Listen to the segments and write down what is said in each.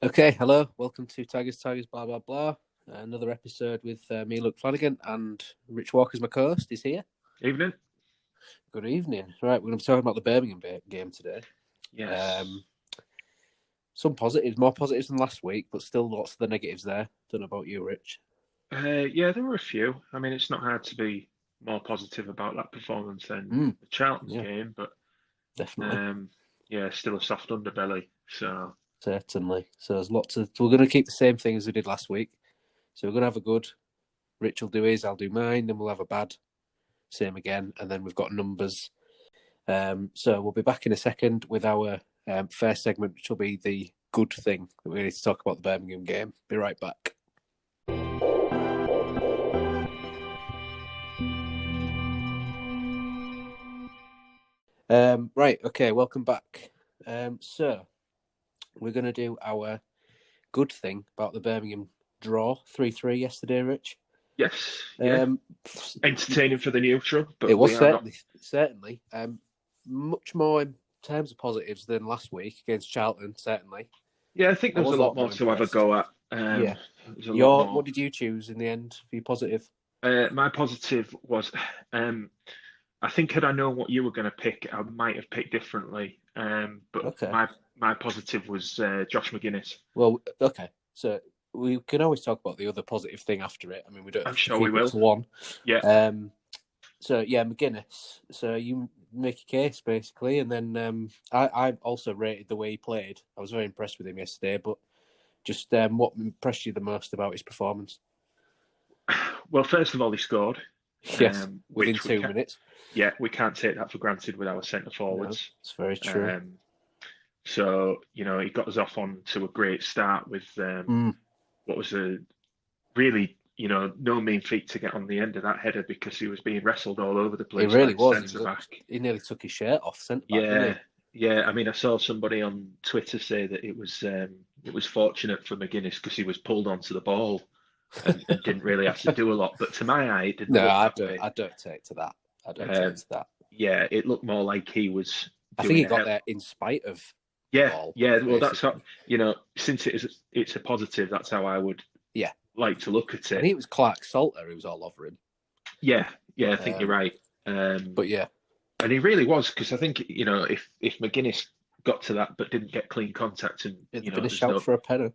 Okay, hello. Welcome to Tigers, blah, blah, blah. Another episode with me, Luke Flanagan, and Rich Walker's my co-host. He's here. Evening. Good evening. Right, we're going to be talking about the Birmingham game today. Yes. Some positives, more positives than last week, but still lots of the negatives there. Don't know about you, Rich. Yeah, there were a few. I mean, it's not hard to be more positive about that performance than the Charlton Yeah, game, but definitely. um, yeah, still a soft underbelly. So Certainly. So there's lots of... We're going to keep the same thing as we did last week. So we're going to have a good... Rich will do his, I'll do mine, then we'll have a bad. Same again. And then we've got numbers. So we'll be back in a second with our first segment, which will be the good thing that we need to talk about the Birmingham game. Be right back. Right, okay, welcome back. So we're going to do our good thing about the Birmingham draw 3-3 yesterday, Rich. yes, yeah, entertaining for the neutral, but it was we are certainly much more in terms of positives than last week against Charlton. Certainly, Yeah, I think I there's was a a lot lot more more to have a impressed. go at. Yeah, There's a lot more. what did you choose in the end for your positive? My positive was, I think had I known what you were going to pick, I might have picked differently. But Okay. my positive was Josh McGuinness. Well, okay. So we can always talk about the other positive thing after it. I mean, we don't I'm have to sure we keep it will. to one. Yeah. So yeah, McGuinness. So you make a case basically, and then I also rated the way he played. I was very impressed with him yesterday. But just what impressed you the most about his performance? Well, first of all, he scored, Yes, within which 2 minutes. yeah, we can't take that for granted with our centre No, forwards. it's very true. So he got us off on to a great start with what was a really no mean feat to get on the end of that header because he was being wrestled all over the He place by really the was. centre back. He nearly took his shirt off centre back, didn't Yeah, he? yeah. I mean, I saw somebody on Twitter say that it was fortunate for McGuinness because he was pulled onto the ball and didn't really have to do a lot. But to my eye, it didn't No, look I that don't. way. I don't take to that. I don't take Um, to that. yeah, it looked more like he was I think doing he a got hell. there in spite of the Yeah, ball, yeah. Well, that's how basically. since it's a positive. That's how I would Yeah, like to look at I it. think it was Clark Salter who was all over him. Yeah, yeah. I think you're Um, right. but yeah, And he really was because I think if McGuinness got to that but didn't get clean contact and it'd been a there's shout no for a penner,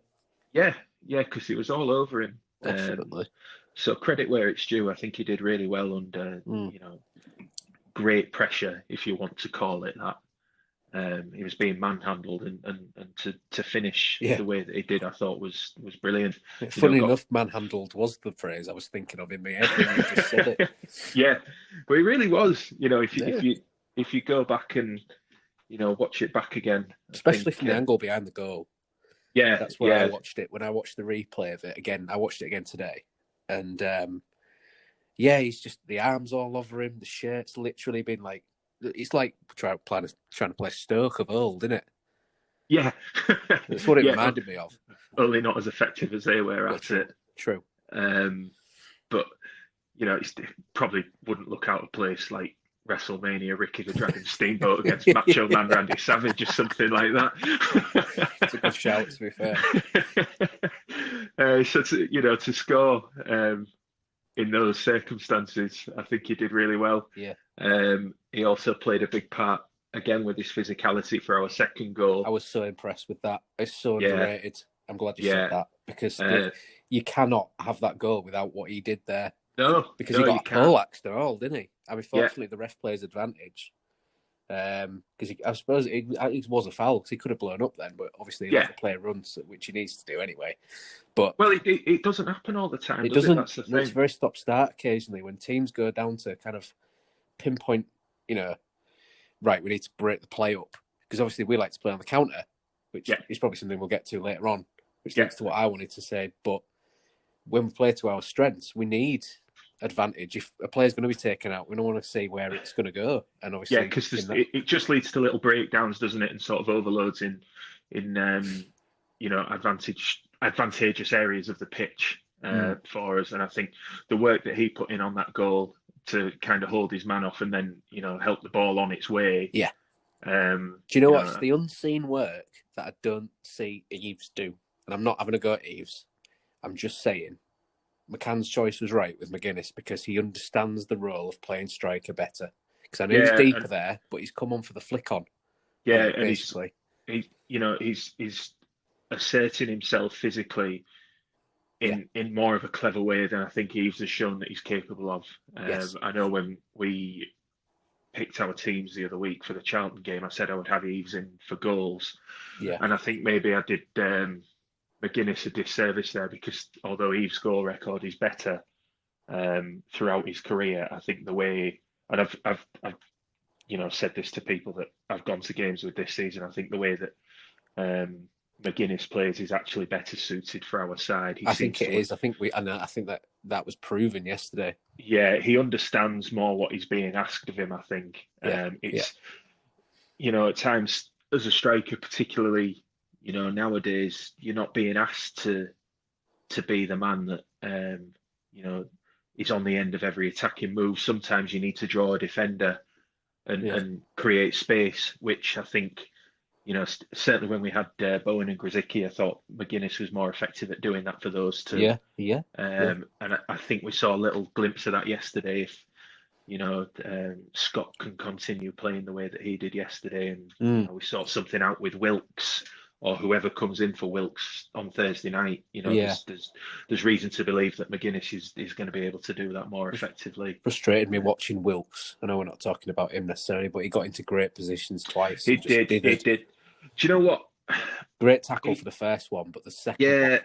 yeah, yeah, because it was all over him. definitely. So credit where it's due. I think he did really well under great pressure, if you want to call it that. He was being manhandled and to finish Yeah. the way that he did, I thought was brilliant. Funny Got enough, manhandled was the phrase I was thinking of in my head when you just said it. yeah, but he really was. Yeah. If you go back and watch it back again, I Especially think from the angle behind the goal. yeah, That's where I yeah, watched it. When I watched the replay of it again, I watched it again today. And yeah, he's just the arms all over him. The shirt's literally been like, it's like trying to play Stoke of old, isn't it? yeah, That's what it yeah. reminded me of. Only not as effective as they were Well, at true, it. true. But it probably wouldn't look out of place like WrestleMania, Ricky the Dragon Steamboat against Macho Man Randy Savage or something like that. It's a good shout, to be fair. So to score in those circumstances, I think he did really well. Yeah. He also played a big part again with his physicality for our second goal. I was so impressed with that. It's so Yeah, underrated. I'm glad you said yeah. that because Uh, you cannot have that goal without what he did there. no, Because he no, you got can't. poleaxed and all, didn't he? I mean, Yeah, fortunately, the ref plays advantage. Because I suppose it was a foul because he could have blown up then, but obviously he let yeah. the player run, which he needs to do anyway. But Well, it doesn't happen all the time, it does it? doesn't. That's the It's thing. very stop start occasionally when teams go down to kind of pinpoint, right, we need to break the play up because obviously we like to play on the counter, which Yeah, is probably something we'll get to later on, which yeah, links to what I wanted to say. But when we play to our strengths, we need advantage. If a player's going to be taken out, we don't want to see where it's going to go. And yeah. obviously, Because it just leads to little breakdowns, doesn't it? And sort of overloads in advantageous areas of the pitch for us. And I think the work that he put in on that goal to kind of hold his man off and then help the ball on its way. Yeah. Um, Do you know what? It's the unseen work that I don't see Eves do. and I'm not having a go at Eves. I'm just saying McCann's choice was right with McGuinness because he understands the role of playing striker better. Because I know he's Yeah, deeper and there, but he's come on for the flick on yeah, it, and basically. he's asserting himself physically in more of a clever way than I think Eves has shown that he's capable of. Yes. I know when we picked our teams the other week for the Charlton game, I said I would have Eves in for goals, Yeah. and I think maybe I did McGuinness a disservice there because although Eves' goal record is better throughout his career, I think the way, and I've said this to people that I've gone to games with this season, I think the way that McGuinness plays is actually better suited for our side. He I think seems it to, is. I think that was proven yesterday. yeah, he understands more what is being asked of him. I think Yeah. it's at times as a striker, particularly nowadays, you're not being asked to be the man that is on the end of every attacking move. Sometimes you need to draw a defender and create space, which I think certainly when we had Bowen and Grzycki, I thought McGuinness was more effective at doing that for those two. Yeah. And I think we saw a little glimpse of that yesterday. If Scott can continue playing the way that he did yesterday, and we sort something out with Wilkes or whoever comes in for Wilkes on Thursday night. There's reason to believe that McGuinness is going to be able to do that more effectively. Frustrated me watching Wilkes. I know we're not talking about him necessarily, but he got into great positions twice. He did. He did. Do you know what? Great tackle for the first one, but the second one.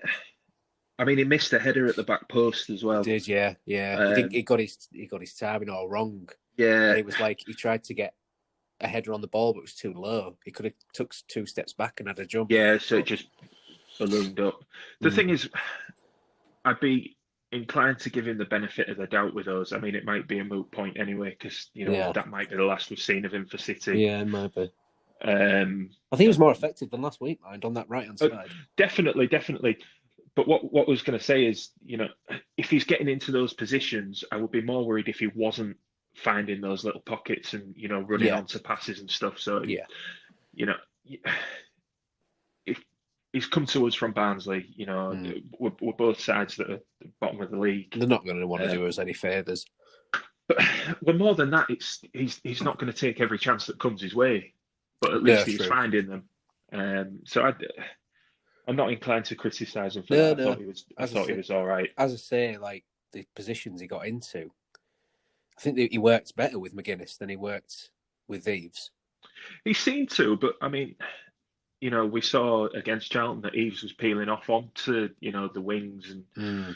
I mean, he missed a header at the back post as well. He did, yeah. He got his timing all wrong. Yeah. And it was like he tried to get a header on the ball, but it was too low. He could have took 2 steps back and had a jump. Yeah, so it just ballooned up. The thing is, I'd be inclined to give him the benefit of the doubt with those. I mean, it might be a moot point anyway, because that might be the last we've seen of him for City. Yeah, it might be. I think he was more effective than last week, mind, on that right hand side. Definitely. But what I was going to say is, if he's getting into those positions, I would be more worried if he wasn't finding those little pockets and running onto passes and stuff. So if he's come to us from Barnsley, we're both sides that are the bottom of the league. They're not going to want to do us any favours. But more than that, he's not going to take every chance that comes his way. But at least he's finding them. So I'm not inclined to criticise him for that. I thought he was all right. As I say, like the positions he got into, I think that he worked better with McGuinness than he worked with Eves. He seemed to, but I mean, we saw against Charlton that Eves was peeling off onto the wings and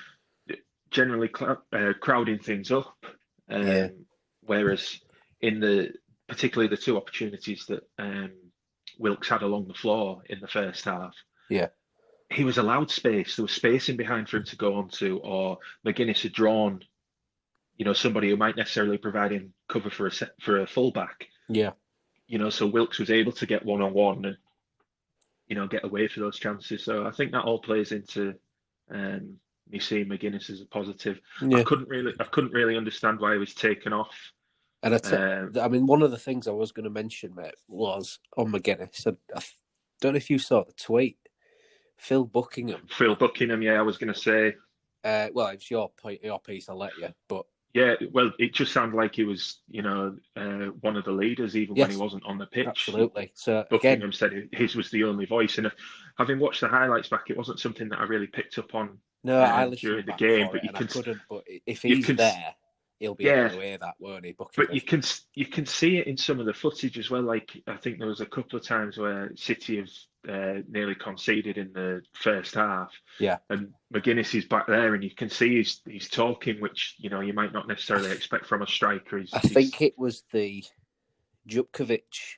generally crowding things up. Whereas in particularly the 2 opportunities that Wilkes had along the floor in the first half, he was allowed space. There was space in behind for him to go onto, or McGuinness had drawn, somebody who might necessarily provide him cover for a fullback. Yeah. So Wilkes was able to get one-on-one and get away for those chances. So I think that all plays into me seeing McGuinness as a positive. Yeah. I couldn't really understand why he was taken off. And I mean, one of the things I was going to mention, mate, was on McGuinness. I don't know if you saw the tweet. Phil Buckingham, yeah, I was going to say. Well, it's your piece, I'll let you. But yeah, well, it just sounded like he was, one of the leaders, even when he wasn't on the pitch. Absolutely. So Buckingham said his was the only voice, and having watched the highlights back, it wasn't something that I really picked up on. No, I listened during the game, but I couldn't. But if he's there, he'll be able to hear that, won't he? Buckingham. But you can see it in some of the footage as well. Like I think there was a couple of times where City have nearly conceded in the first half. Yeah. And McGuinness is back there, and you can see he's talking, which you might not necessarily expect from a striker. I think it was the Djupkovic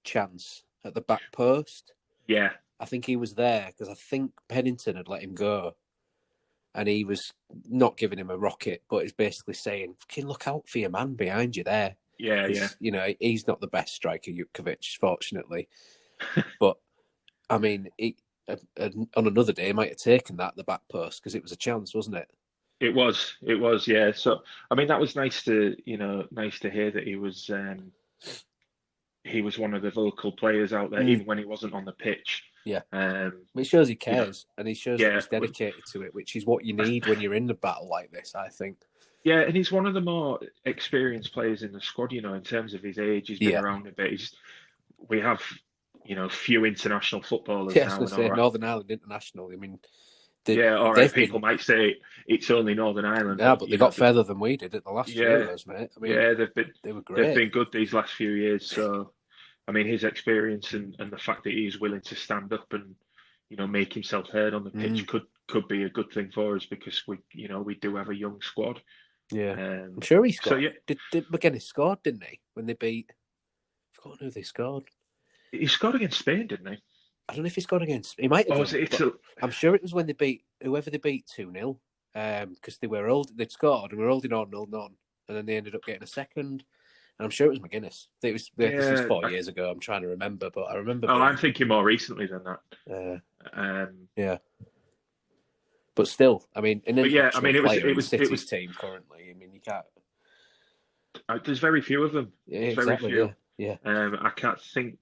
chance at the back post. Yeah. I think he was there because I think Pennington had let him go. And he was not giving him a rocket, but he's basically saying, "Fucking look out for your man behind you there." Yeah. He's not the best striker, Djupkovic, fortunately. But, I mean, on another day, he might have taken that, the back post, because it was a chance, wasn't it? It was, yeah. So, I mean, that was nice to hear that he was one of the vocal players out there, even when he wasn't on the pitch. Yeah. Um, It shows he you know, cares, and he shows that yeah, he's dedicated to it, which is what you need when you're in a battle like this, I think. yeah, and he's one of the more experienced players in the squad. In terms of his age, he's been Yeah. around a bit. We have, few international footballers Yeah, I was now, going to and all say right, Northern Ireland International. I mean, yeah, all right. they've People been, might say it's only Northern Ireland, yeah, but but they got further than we did at the last yeah, Euros, mate. I mean, yeah, they were they've great. been good these last few years. So, I mean, his experience and the fact that he's willing to stand up and make himself heard on the pitch Mm, could be a good thing for us because we do have a young squad. yeah, I'm Um, sure he so scored. yeah, Did McGuinness scored, didn't he? When they beat, I forgot who they scored. he scored against Spain, didn't he? I don't know if he scored against. He might have Oh, done, it's but a I'm sure it was when they beat whoever they beat 2-0. Because they were old, they'd scored and were holding on 0-0, and then they ended up getting a second. And I'm sure it was McGuinness. This was yeah. 4 years ago. I'm trying to remember, but I remember I'm being. thinking more recently than that. Uh, Um, yeah, but still, I mean, an but yeah, I international mean, player it in was it City's was. team currently. I mean, you can't. There's very few of them. Yeah, There's very exactly. Yeah, few. yeah. I can't think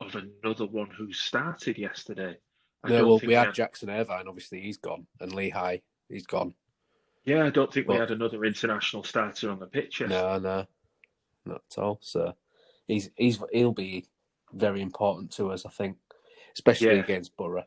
of another one who started yesterday. I No, don't well, we think we had had. Jackson Irvine. Obviously, he's gone, and Lehigh, he's gone. Yeah, I don't think we But had another international starter on the pitch yesterday. no, not at all. So he'll be very important to us, I think, especially Yeah, against Borough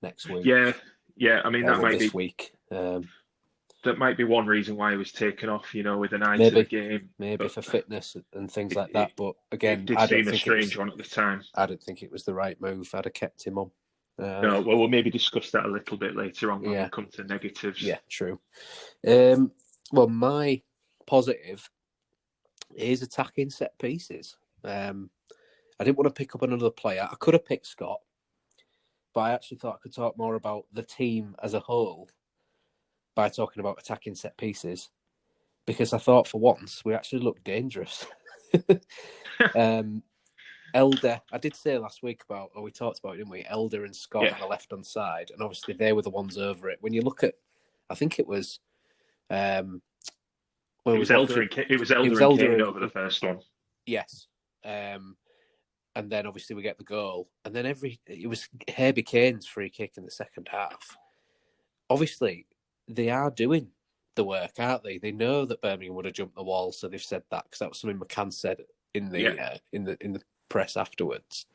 next week. yeah, yeah. I mean, Well, this week. that might be one reason why he was taken off. With an eye to the Maybe, game. maybe But for fitness and things it, like it, that. But it again, did seem a strange one at the time. I don't think it was the right move. I'd have kept him on. No, well, we'll maybe discuss that a little bit later on when we Yeah, come to negatives. yeah, true. Well, my positive is attacking set pieces. I didn't want to pick up another player. I could have picked Scott, but I actually thought I could talk more about the team as a whole by talking about attacking set pieces, because I thought for once we actually looked dangerous. Elder, I did say last week we talked about it, didn't we? Elder and Scott Yeah, on the left-hand side, and obviously they were the ones over it. When you look at, I think it was, when it we was was Elder watching, and it was it was Elder and Elder Kane and, over the first one. yes, and then obviously we get the goal, and then it was Herbie Kane's free kick in the second half. Obviously, they are doing the work, aren't they? They know that Birmingham would have jumped the wall, so they've said that because that was something McCann said in the Yeah, in the press afterwards.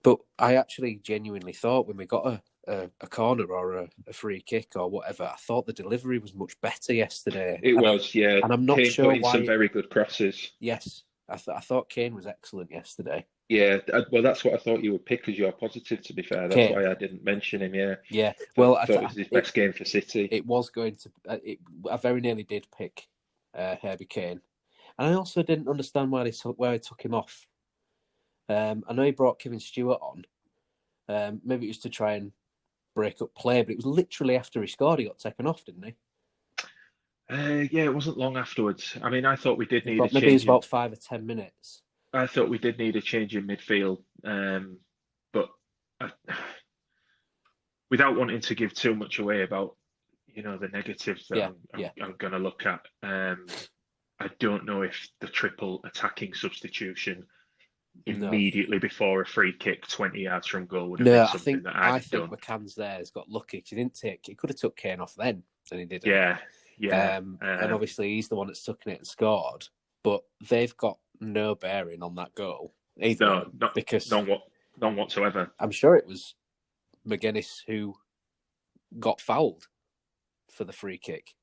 But I actually genuinely thought when we got a corner or a free kick or whatever, I thought the delivery was much better yesterday. it was. Yeah, And I'm not Kane sure put in some why. very good crosses. Yes, I thought Kane was excellent yesterday. Yeah, well, that's what I thought you would pick as your positive. To be fair, that's Kane, why I didn't mention him. Yeah, yeah. I Well, thought it was his best game for City. it was going to. I very nearly did pick Herbie Kane, and I also didn't understand why he took him off. I know he brought Kevin Stewart on. Maybe it was to try and break up play, but it was literally after he scored he got taken off, didn't he? Yeah, it wasn't long afterwards. I mean, I thought we did need a Maybe it was change in. about 5 or 10 minutes. I thought we did need a change in midfield, but I, without wanting to give too much away about the negatives that Yeah, yeah. I'm going to look at. I don't know if the triple attacking substitution No, immediately before a free kick 20 yards from goal would have no. been I something think that I'd I have think done. McCann's there has got lucky because he didn't take. He could have took Kane off then, and he didn't. Yeah, yeah. And obviously he's the one that's taken it and scored. But they've got no bearing on that goal either, No, because none whatsoever. I'm sure it was McGuinness who got fouled for the free kick.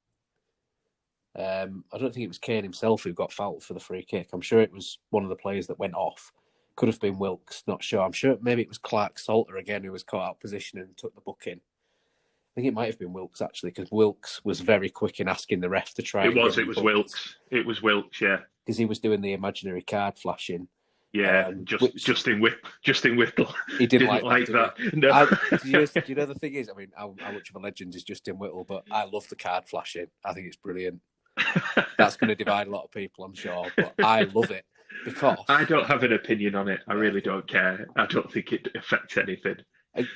I don't think it was Kane himself who got fouled for the free kick. I'm sure it was one of the players that went off. Could have been Wilkes, not sure. I'm sure maybe it was Clark Salter again who was caught out of position and took the booking. I think it might have been Wilkes actually, because Wilkes was very quick in asking the ref to try. It was Wilkes. It was Wilkes, yeah. Because he was doing the imaginary card flashing. Yeah, Justin Whittle. He didn't like that. No. Do No. you know the thing is? I mean, how much of a legend is Justin Whittle? But I love the card flashing. I think it's brilliant. That's going to divide a lot of people, I'm sure. But I love it because I don't have an opinion on it. I really don't care. I don't think it affects anything.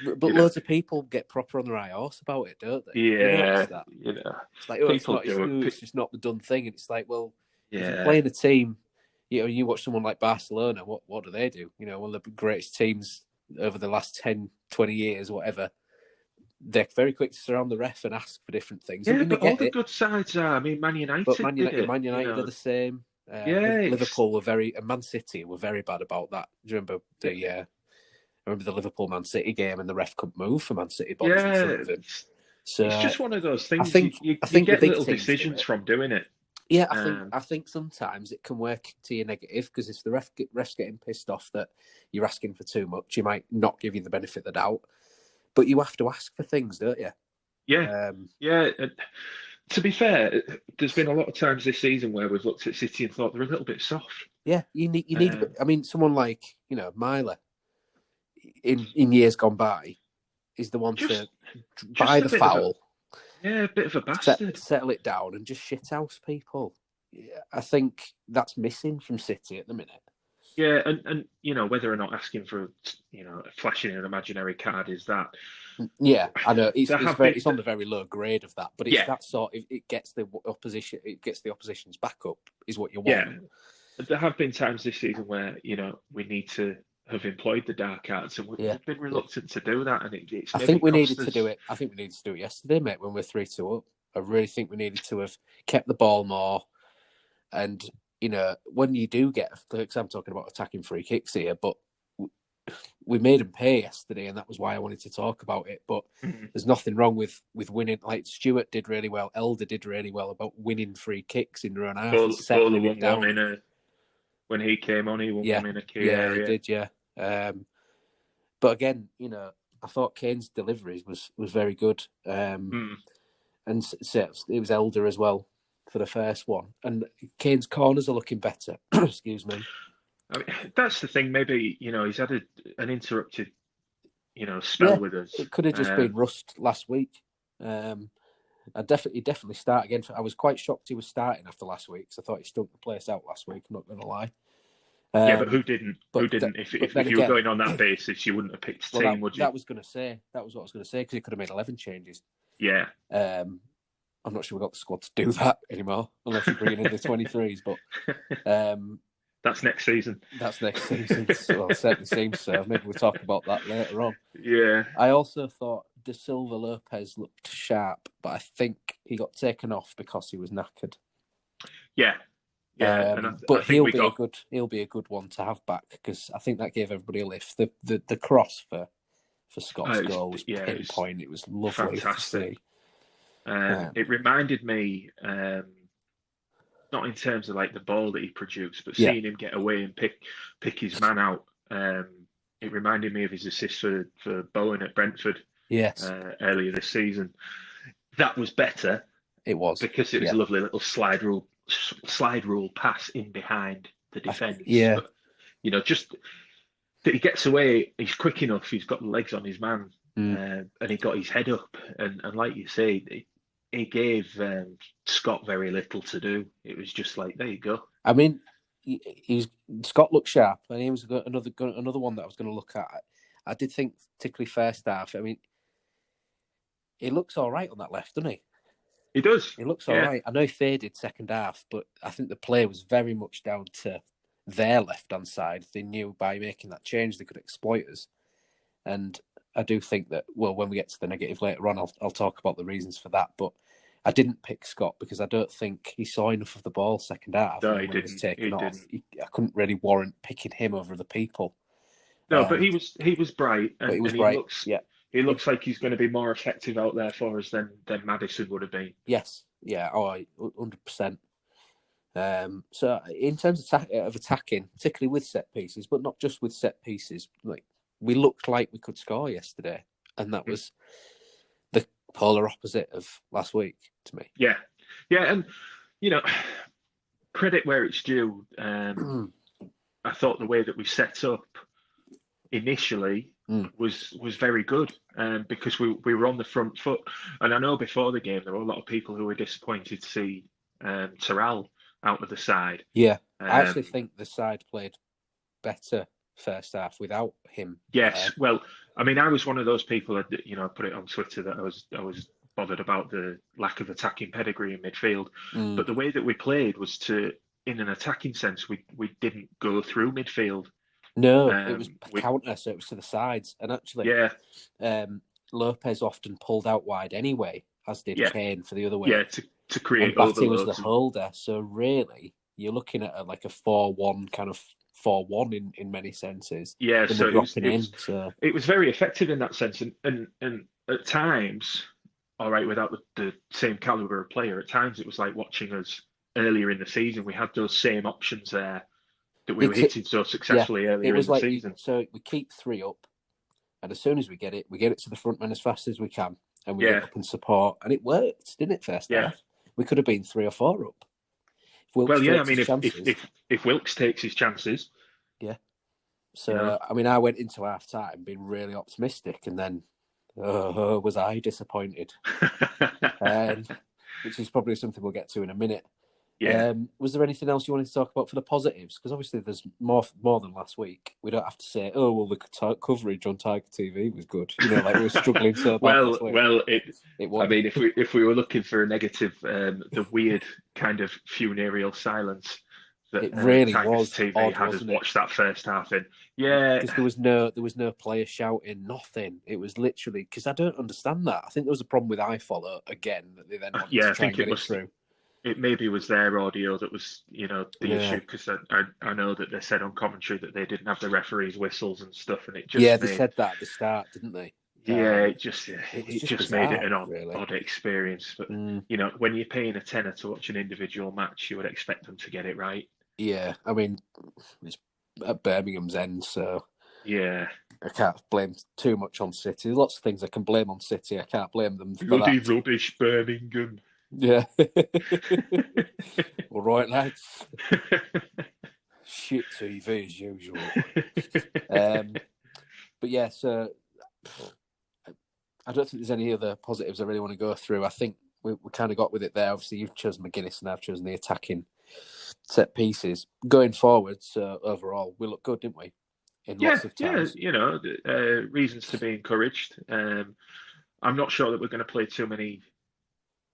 But loads of people get proper on their high horse about it, don't they? Yeah, it's like, oh, it's not. It's just not the done thing, and it's like, well, if you're playing a team, you watch someone like Barcelona. What do they do? One of the greatest teams over the last 10, 20 years, whatever. They're very quick to surround the ref and ask for different things. Yeah, They but all get the it. good sides are. I mean, Man But United Man did United, it. Man United are the same. Yeah, Liverpool were and Man City were very bad about that. Do you remember I remember the Liverpool Man City game and the ref couldn't move for Man City bodies in front of him. So it's just one of those I things. think You the get big little teams do decisions it. from doing it. Yeah, I think sometimes it can work to your negative, because if the ref's getting pissed off that you're asking for too much, he might not give you the benefit of the doubt. But you have to ask for things, don't you? Yeah, yeah. To be fair, there's been a lot of times this season where we've looked at City and thought they're a little bit soft. Yeah, you need a bit. I mean, someone like Myler in years gone by is the one to buy the foul. A bit of a bastard. Settle it down and just shithouse people. Yeah, I think that's missing from City at the minute. Yeah, and whether or not asking for flashing an imaginary card is that. Yeah, I know it's on the very low grade of that, but it's that sort of, it gets the opposition, it gets the opposition's back up is what you want. Yeah, there have been times this season where we need to have employed the dark arts, and we've been reluctant to do that, and it's. I think we needed to do it. I think we needed to do it yesterday, mate, when we're 3-2 up. I really think we needed to have kept the ball more, and when you do get, because I'm talking about attacking free kicks here, but we made them pay yesterday, and that was why I wanted to talk about it. But there's nothing wrong with winning. Like Stewart did really well, Elder did really well about winning free kicks in their own half and settling it down. When he came on, he won one in a key area. He did, yeah. But again, I thought Kane's deliveries was very good, and it was Elder as well for the first one, and Kane's corners are looking better. Excuse me. I mean, that's the thing. Maybe he's had an interrupted spell with us. It could have just been rust last week. I definitely start again. I was quite shocked he was starting after last week, because I thought he stunk the place out last week. I'm not going to lie. But who didn't? If you were going on that basis, you wouldn't have picked a team, would you? That was what I was going to say, because he could have made 11 changes. Yeah. I'm not sure we've got the squad to do that anymore, unless you're bringing in the 23s. But that's next season. That's next season. Well, it certainly seems so. Maybe we'll talk about that later on. Yeah. I also thought De Silva Lopez looked sharp, but I think he got taken off because he was knackered. Yeah. Yeah. But he'll be a good one to have back, because I think that gave everybody a lift. The cross for Scott's goal was pinpoint. It was lovely to see. It reminded me, not in terms of like the ball that he produced, but seeing him get away and pick his man out. It reminded me of his assist for Bowen at Brentford. Yes. Earlier this season. That was better. It was, because it was a lovely little slide rule pass in behind the defence. Yeah. But, just that he gets away. He's quick enough. He's got the legs on his man, and he got his head up. And like you say, he gave Scott very little to do. It was just like, there you go. I mean, Scott looked sharp, and he was another one that I was going to look at. I did think, particularly first half. I mean, he looks all right on that left, doesn't he? He does. He looks all right. I know he faded second half, but I think the play was very much down to their left-hand side. They knew by making that change they could exploit us. And I do think that, well, when we get to the negative later on, I'll talk about the reasons for that. But I didn't pick Scott because I don't think he saw enough of the ball second half. No, he didn't. It was taken off. I couldn't really warrant picking him over other people. No, but he was bright. And he was bright. He looks like he's going to be more effective out there for us than Maddison would have been. Yes. Yeah. 100%. So in terms of attacking, particularly with set pieces, but not just with set pieces, like we looked like we could score yesterday, and that was the polar opposite of last week to me. Yeah, and credit where it's due. I thought the way that we set up initially was very good, because we were on the front foot. And I know before the game there were a lot of people who were disappointed to see Terrell out of the side. Yeah, I actually think the side played better first half without him. Yes, well, I mean, I was one of those people that put it on Twitter that I was bothered about the lack of attacking pedigree in midfield. But the way that we played was to in an attacking sense, we didn't go through midfield. No, it was We counter, so it was to the sides. And actually, yeah Lopez often pulled out wide anyway, as did yeah Kane for the other way. yeah to create And Batty was the overloads. holder. So really, you're looking at like a 4-1 kind of 4-1 in many senses. Yeah, And they're so dropping in. So it was very effective in that sense, and at times, all right, without the same caliber of player, at times it was like watching us earlier in the season. We had those same options there that we were it's hitting so yeah, successfully it earlier in was the like season. so we keep 3 up, and as soon as we get it to the front man as fast as we can, and we Yeah, get up and support, and it worked, didn't it? First yeah. half, we could have been 3 or 4 up. If Wilkes Well, yeah. I takes mean, his chances, if Wilkes takes his chances, yeah. you know, So I mean, I went into half time being really optimistic, and then was I disappointed? Which is probably something we'll get to in a minute. yeah. Was there anything else you wanted to talk about for the positives? Because obviously there's more than last week. We don't have to say, oh, well, the coverage on Tiger TV was good. You know, like we were struggling so bad last week. Well, It I was. mean, if we were looking for a negative, the weird kind of funereal silence that It really Tigers was TV odd, had us wasn't it? watch that first half in. Yeah, Because there was no player shouting, nothing. It was literally because I don't understand that. I think there was a problem with iFollow again that they then wanted yeah. to I try and think get it through. it maybe was their audio that was, the Yeah. issue because I know that they said on commentary that they didn't have the referees' whistles and stuff, and it Yeah, just they made said that at the start, didn't they? yeah, It was it just just made it bizarre, an really. odd experience. But Mm. when you're paying a tenner to watch an individual match, you would expect them to get it right. Yeah, I mean, it's at Birmingham's end, so Yeah, I can't blame too much on City. There's lots of things I can blame on City. I can't blame them for bloody that. rubbish, Birmingham. Yeah. All right, lads. Shit TV as usual. But yeah, so I don't think there's any other positives I really want to go through. I think we kind of got with it there. Obviously, you've chosen McGuinness and I've chosen the attacking set pieces. Going forward, so overall, we look good, didn't we? In Yeah, lots of yeah, times. reasons to be encouraged. I'm not sure that we're going to play too many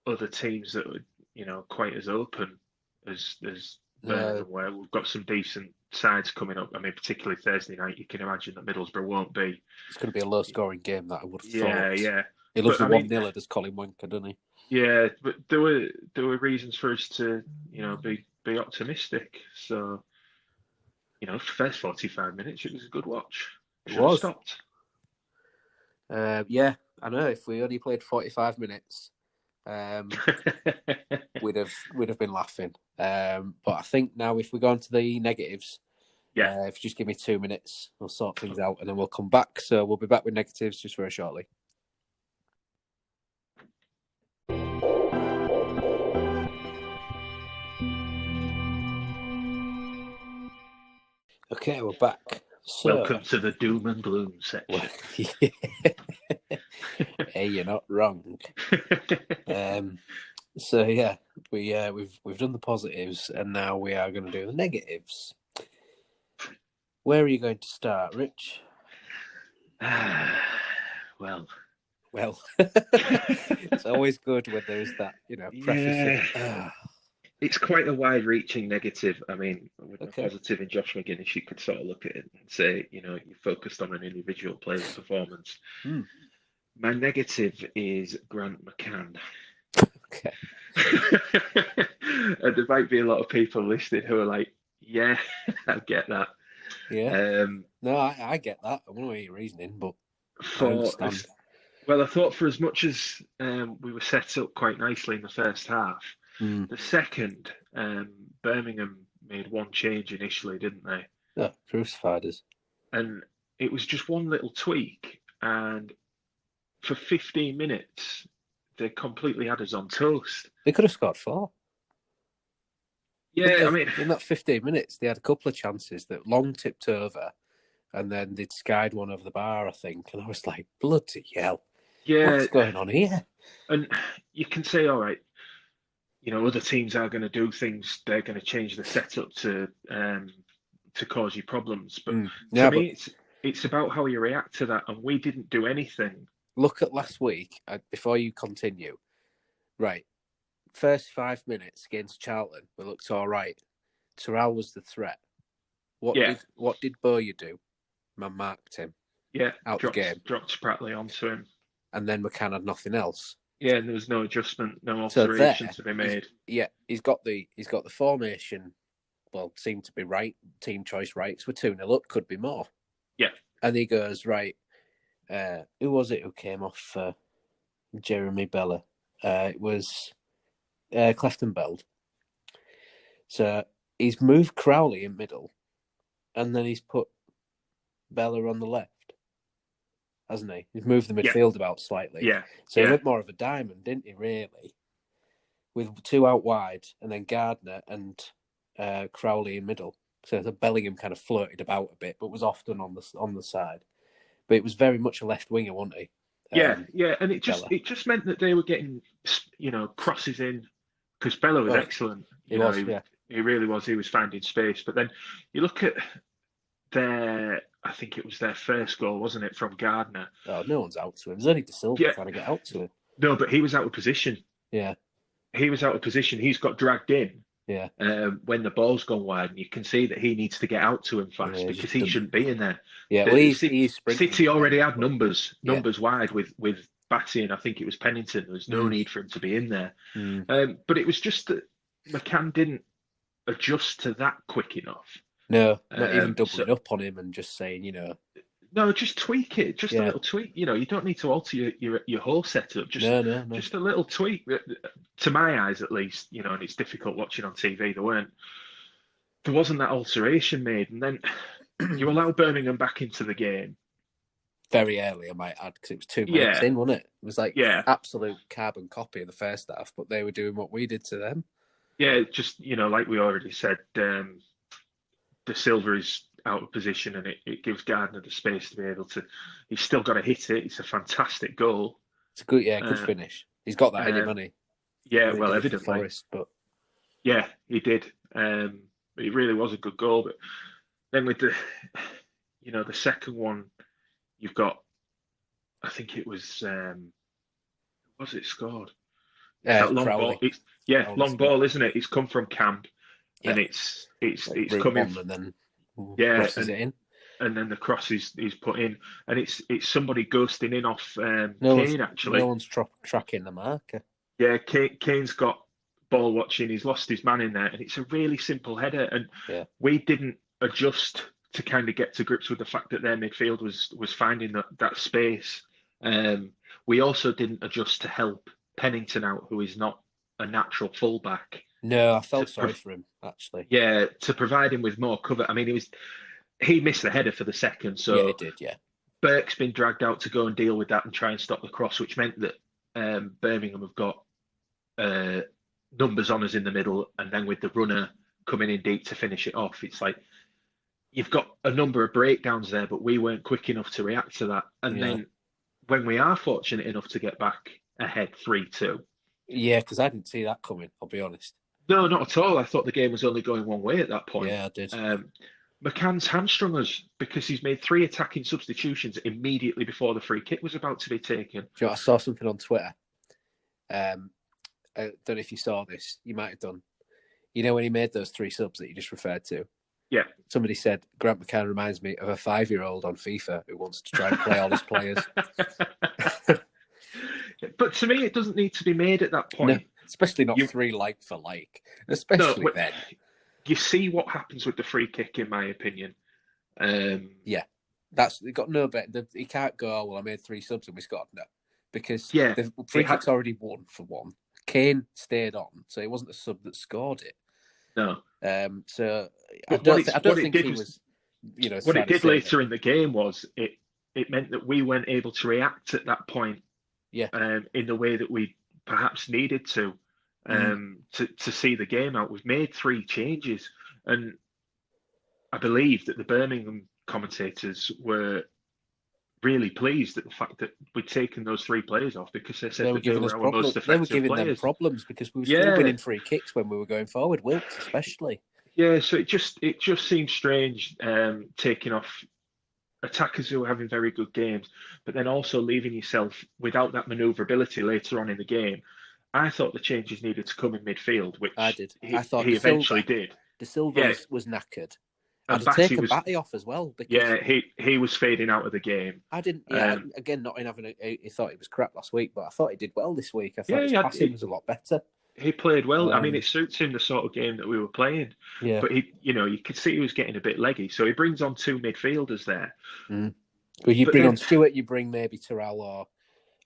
other teams that are, quite as open as Birmingham, where we've got some decent sides coming up. I mean, particularly Thursday night, you can imagine that Middlesbrough won't be. It's going to be a low-scoring game that I would have Yeah, thought. yeah. He loves But the I mean, 1-0, does Colin Wanker, doesn't he? yeah, but there were reasons for us to, be optimistic. So, for the first 45 minutes, it was a good watch. It Should have was. stopped. Yeah, I know. If we only played 45 minutes, we'd have been laughing. But I think now if we go on to the negatives, Yeah. if you just give me 2 minutes, we'll sort things out and then we'll come back. So we'll be back with negatives just very shortly. Okay, we're back. So, Welcome to the doom and gloom section. Hey, you're not wrong. So yeah, we've done the positives, and now we are going to do the negatives. Where are you going to start, Rich? Well, it's always good when there is that, preface. Yeah. It's quite a wide-reaching negative. I mean, with Okay. a positive in Josh McGuinness, you could sort of look at it and say, you focused on an individual player's performance. My negative is Grant McCann. Okay. And there might be a lot of people listening who are like, yeah, I get that. Yeah. No, I get that. I don't know your reasoning, but I understand. Well, I thought for as much as we were set up quite nicely in the first half, the second, Birmingham made one change initially, didn't they? Yeah, crucified us. And it was just one little tweak, and for 15 minutes, they completely had us on toast. They could have scored 4. Yeah, I mean, in that 15 minutes, they had a couple of chances that Long tipped over, and then they'd skied one over the bar, I think. And I was like, bloody hell. Yeah. What's going on here? And you can say, all right, other teams are going to do things. They're going to change the setup to cause you problems. But to me, it's about how you react to that. And we didn't do anything. Look at last week, before you continue. Right. First 5 minutes against Charlton, we looked all right. Terrell was the threat. What did Bowyer do? Man marked him. Yeah, out the game. Dropped Spratley onto him. And then McCann had nothing else. Yeah, and there was no adjustment, no alteration to be made. He's got the formation. Well, seemed to be right. Team choice right. We're 2-0 up. Could be more. Yeah. And he goes, right. Who was it who came off Jeremy Bella? It was Clefton-Beld. So he's moved Crowley in middle, and then he's put Bella on the left, hasn't he? He's moved the midfield about slightly. Yeah. So he went more of a diamond, didn't he, really? With 2 out wide, and then Gardner and Crowley in middle. So the Bellingham kind of floated about a bit, but was often on the side. But it was very much a left winger, wasn't he? And it just meant that they were getting, crosses in, because Bella was excellent. He really was. He was finding space. But then you look at I think it was their first goal, wasn't it, from Gardner? Oh, no one's out to him. There's only De Silva trying to get out to him. No, but he was out of position. Yeah. He was out of position. He's got dragged in. Yeah. When the ball's gone wide, and you can see that he needs to get out to him fast because he shouldn't be in there. Yeah, well, he's City already had numbers wide with Batty, and I think it was Pennington. There was no need for him to be in there. But it was just that McCann didn't adjust to that quick enough. No, not even doubling up on him and just saying, No, just tweak it. Just a little tweak. You don't need to alter your whole setup. Just a little tweak. To my eyes, at least, and it's difficult watching on TV. There wasn't that alteration made, and then you allow Birmingham back into the game very early, I might add, because it was 2 minutes in, wasn't it? It was like absolute carbon copy of the first half, but they were doing what we did to them. Yeah, just like we already said, De Silva is out of position, and it gives Gardner the space to be able to. He's still got to hit it. It's a fantastic goal. It's a good, good finish. He's got that in him, hasn't he? Yeah, well, evidently. Forest, but yeah, he did. It really was a good goal. But then with the second one, you've got. I think it was. Was it scored? That long ball. Long ball, isn't it? It's come from camp. Yeah. And it's coming, and then crosses it in, and then the cross is put in, and it's somebody ghosting in off Kane. Actually, no one's tracking the marker. Yeah, Kane's got ball watching. He's lost his man in there, and it's a really simple header. And we didn't adjust to kind of get to grips with the fact that their midfield was finding that space. We also didn't adjust to help Pennington out, who is not a natural fullback. No, I felt sorry for him, actually. Yeah, to provide him with more cover. I mean, he missed the header for the second, so yeah, he did. Yeah, Burke's been dragged out to go and deal with that and try and stop the cross, which meant that Birmingham have got numbers on us in the middle, and then with the runner coming in deep to finish it off, it's like you've got a number of breakdowns there, but we weren't quick enough to react to that. And then when we are fortunate enough to get back ahead 3-2. Yeah, because I didn't see that coming, I'll be honest. No, not at all. I thought the game was only going one way at that point. Yeah, I did. McCann's hamstrung us because he's made 3 attacking substitutions immediately before the free kick was about to be taken. Do you know, I saw something on Twitter. I don't know if you saw this. You might have done. When he made those 3 subs that you just referred to? Yeah. Somebody said, Grant McCann reminds me of a 5-year-old on FIFA who wants to try and play all his players. But to me, it doesn't need to be made at that point. No, especially not 3 like for like. Especially then. You see what happens with the free kick, in my opinion. Yeah. That's got no better. He can't go, well, I made 3 subs and we scored. No. Because the free kick's already 1 for 1. Kane stayed on, so it wasn't a sub that scored it. No. So I don't think he was. What it did later in the game was it meant that we weren't able to react at that point. Yeah. In the way that we perhaps needed to see the game out. We've made 3 changes, and I believe that the Birmingham commentators were really pleased at the fact that we'd taken those 3 players off, because they said they were our most effective players. They were giving them problems because we were still winning free kicks when we were going forward, Wilkes especially. Yeah, so it just seemed strange taking off attackers who are having very good games, but then also leaving yourself without that manoeuvrability later on in the game. I thought the changes needed to come in midfield, which I did. I thought he eventually did. De Silva Yeah, was knackered. I'd and have Batty taken was. Batty off as well because Yeah, he was fading out of the game. I didn't. Yeah, again, not in having. He thought he was crap last week, but I thought he did well this week. I thought his passing was a lot better. He played well. I mean, it suits him the sort of game that we were playing. Yeah, but you could see he was getting a bit leggy. So he brings on two midfielders there. Well, you But bring then, on Stewart, you bring maybe Terrell, or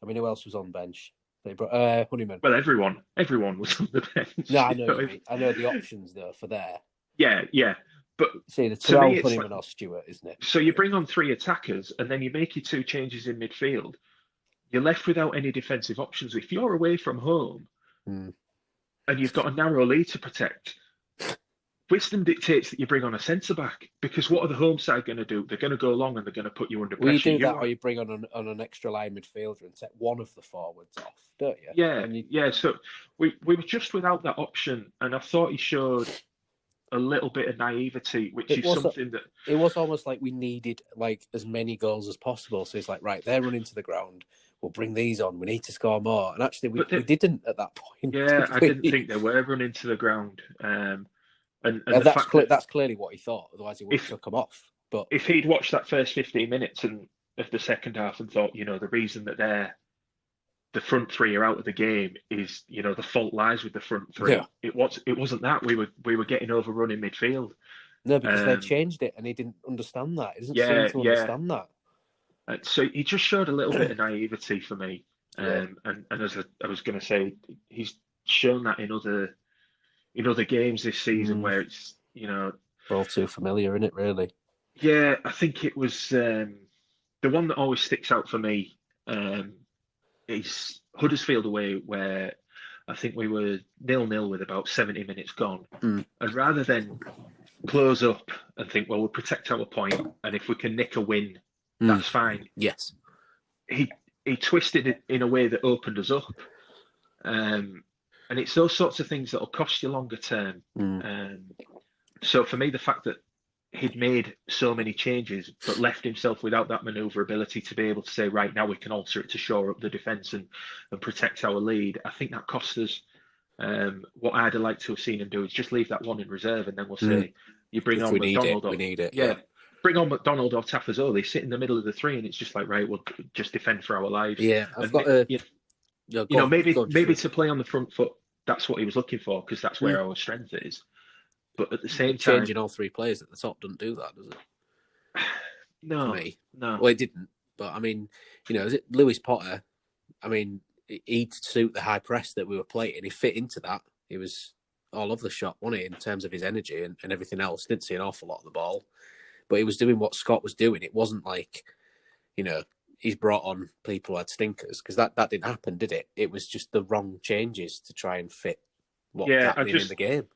I mean, who else was on bench? They brought Honeyman. well, everyone was on the bench. No, I know. I know the options though for there. Yeah. But See, the to Terrell, me, it's Honeyman, or Stewart, isn't it? so you bring on three attackers, and then you make your two changes in midfield. You're left without any defensive options. If you're away from home and you've got a narrow lead to protect, wisdom dictates that you bring on a centre back, because what are the home side going to do? They're going to go long and they're going to put you under pressure. You do that, or you bring on an extra line midfielder and take one of the forwards off, don't you? Yeah. So we were just without that option, and I thought he showed a little bit of naivety, which is something that it was almost like we needed like as many goals as possible. So it's like, right, they're running to the ground. We'll bring these on. We need to score more, and actually we didn't at that point. Yeah, I didn't think they were running to the ground. And that's clearly what he thought. Otherwise, he wouldn't have come off. But if he'd watched that first 15 minutes of the second half and thought, the reason that the front three are out of the game is, the fault lies with the front three. Yeah. It wasn't that we were getting overrun in midfield. No, because they changed it, and he didn't understand that. He doesn't seem to understand that. So he just showed a little bit of naivety for me. And as I was going to say, he's shown that in other games this season where it's, all too familiar, isn't it, really? Yeah, I think it was the one that always sticks out for me is Huddersfield away, where I think we were 0-0 with about 70 minutes gone. And rather than close up and think, well, we'll protect our point, and if we can nick a win, that's fine. Yes. He twisted it in a way that opened us up. And it's those sorts of things that will cost you longer term. So for me, the fact that he'd made so many changes but left himself without that manoeuvrability to be able to say, right, now we can alter it to shore up the defence and protect our lead, I think that cost us. What I'd have liked to have seen him do is just leave that one in reserve, and then we'll say, you bring on McDonald. We need it. Yeah. Bring on McDonald or Tafazoli, sit in the middle of the three, and it's just like, right, we'll just defend for our lives. Yeah, maybe to play on the front foot, that's what he was looking for, because that's where our strength is. But at the same time, changing all three players at the top doesn't do that, does it? No, for me. No. Well, it didn't. But I mean, is it Lewis Potter? I mean, he'd suit the high press that we were playing. He fit into that. He was all over the shop, wasn't he, in terms of his energy and everything else. Didn't see an awful lot of the ball, but he was doing what Scott was doing. It wasn't like, he's brought on people who had stinkers, because that didn't happen, did it? It was just the wrong changes to try and fit what's happening in the game.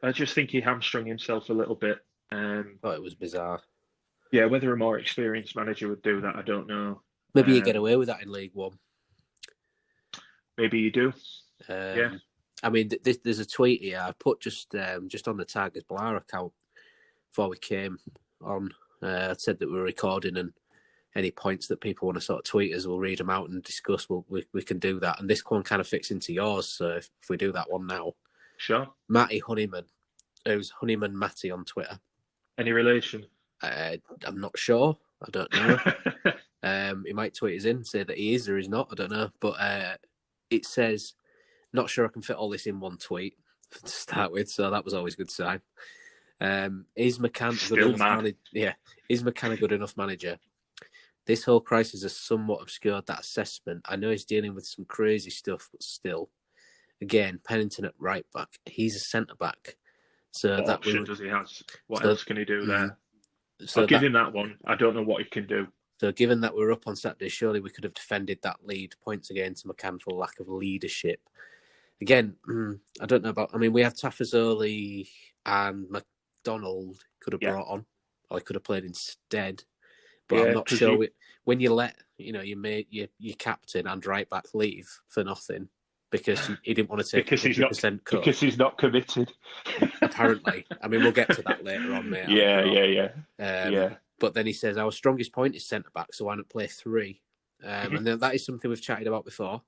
I just think he hamstrung himself a little bit. But it was bizarre. Yeah, whether a more experienced manager would do that, I don't know. Maybe you get away with that in League One. Maybe you do. Yeah. I mean, there's a tweet here I put just on the Tigers Blah account before we came on. I said that we were recording, and any points that people want to sort of tweet us, we'll read them out and discuss. We can do that. And this one kind of fits into yours. So if we do that one now. Sure. Matty Honeyman, who's Honeyman Matty on Twitter. Any relation? I'm not sure. I don't know. He might tweet us in, say that he is or he's not. I don't know. But it says, not sure I can fit all this in one tweet to start with. So that was always a good sign. Is McCann a good enough manager? Yeah. Is McCann a good enough manager? This whole crisis has somewhat obscured that assessment. I know he's dealing with some crazy stuff, but still. Again, Pennington at right back. He's a centre back. So what option does he have? What else can he do there? So I'll give him that one. I don't know what he can do. So given that we're up on Saturday, surely we could have defended that lead. Points again to McCann for lack of leadership. Again, I don't know about... I mean, we have Tafazoli and McDonald could have brought on, or he could have played instead. But I'm not sure. When you let your captain and right back leave for nothing, because he didn't want to take 100% cut. Because he's not committed. Apparently. I mean, we'll get to that later on, mate. Yeah. But then he says, our strongest point is centre-back, so why not play three? And then that is something we've chatted about before.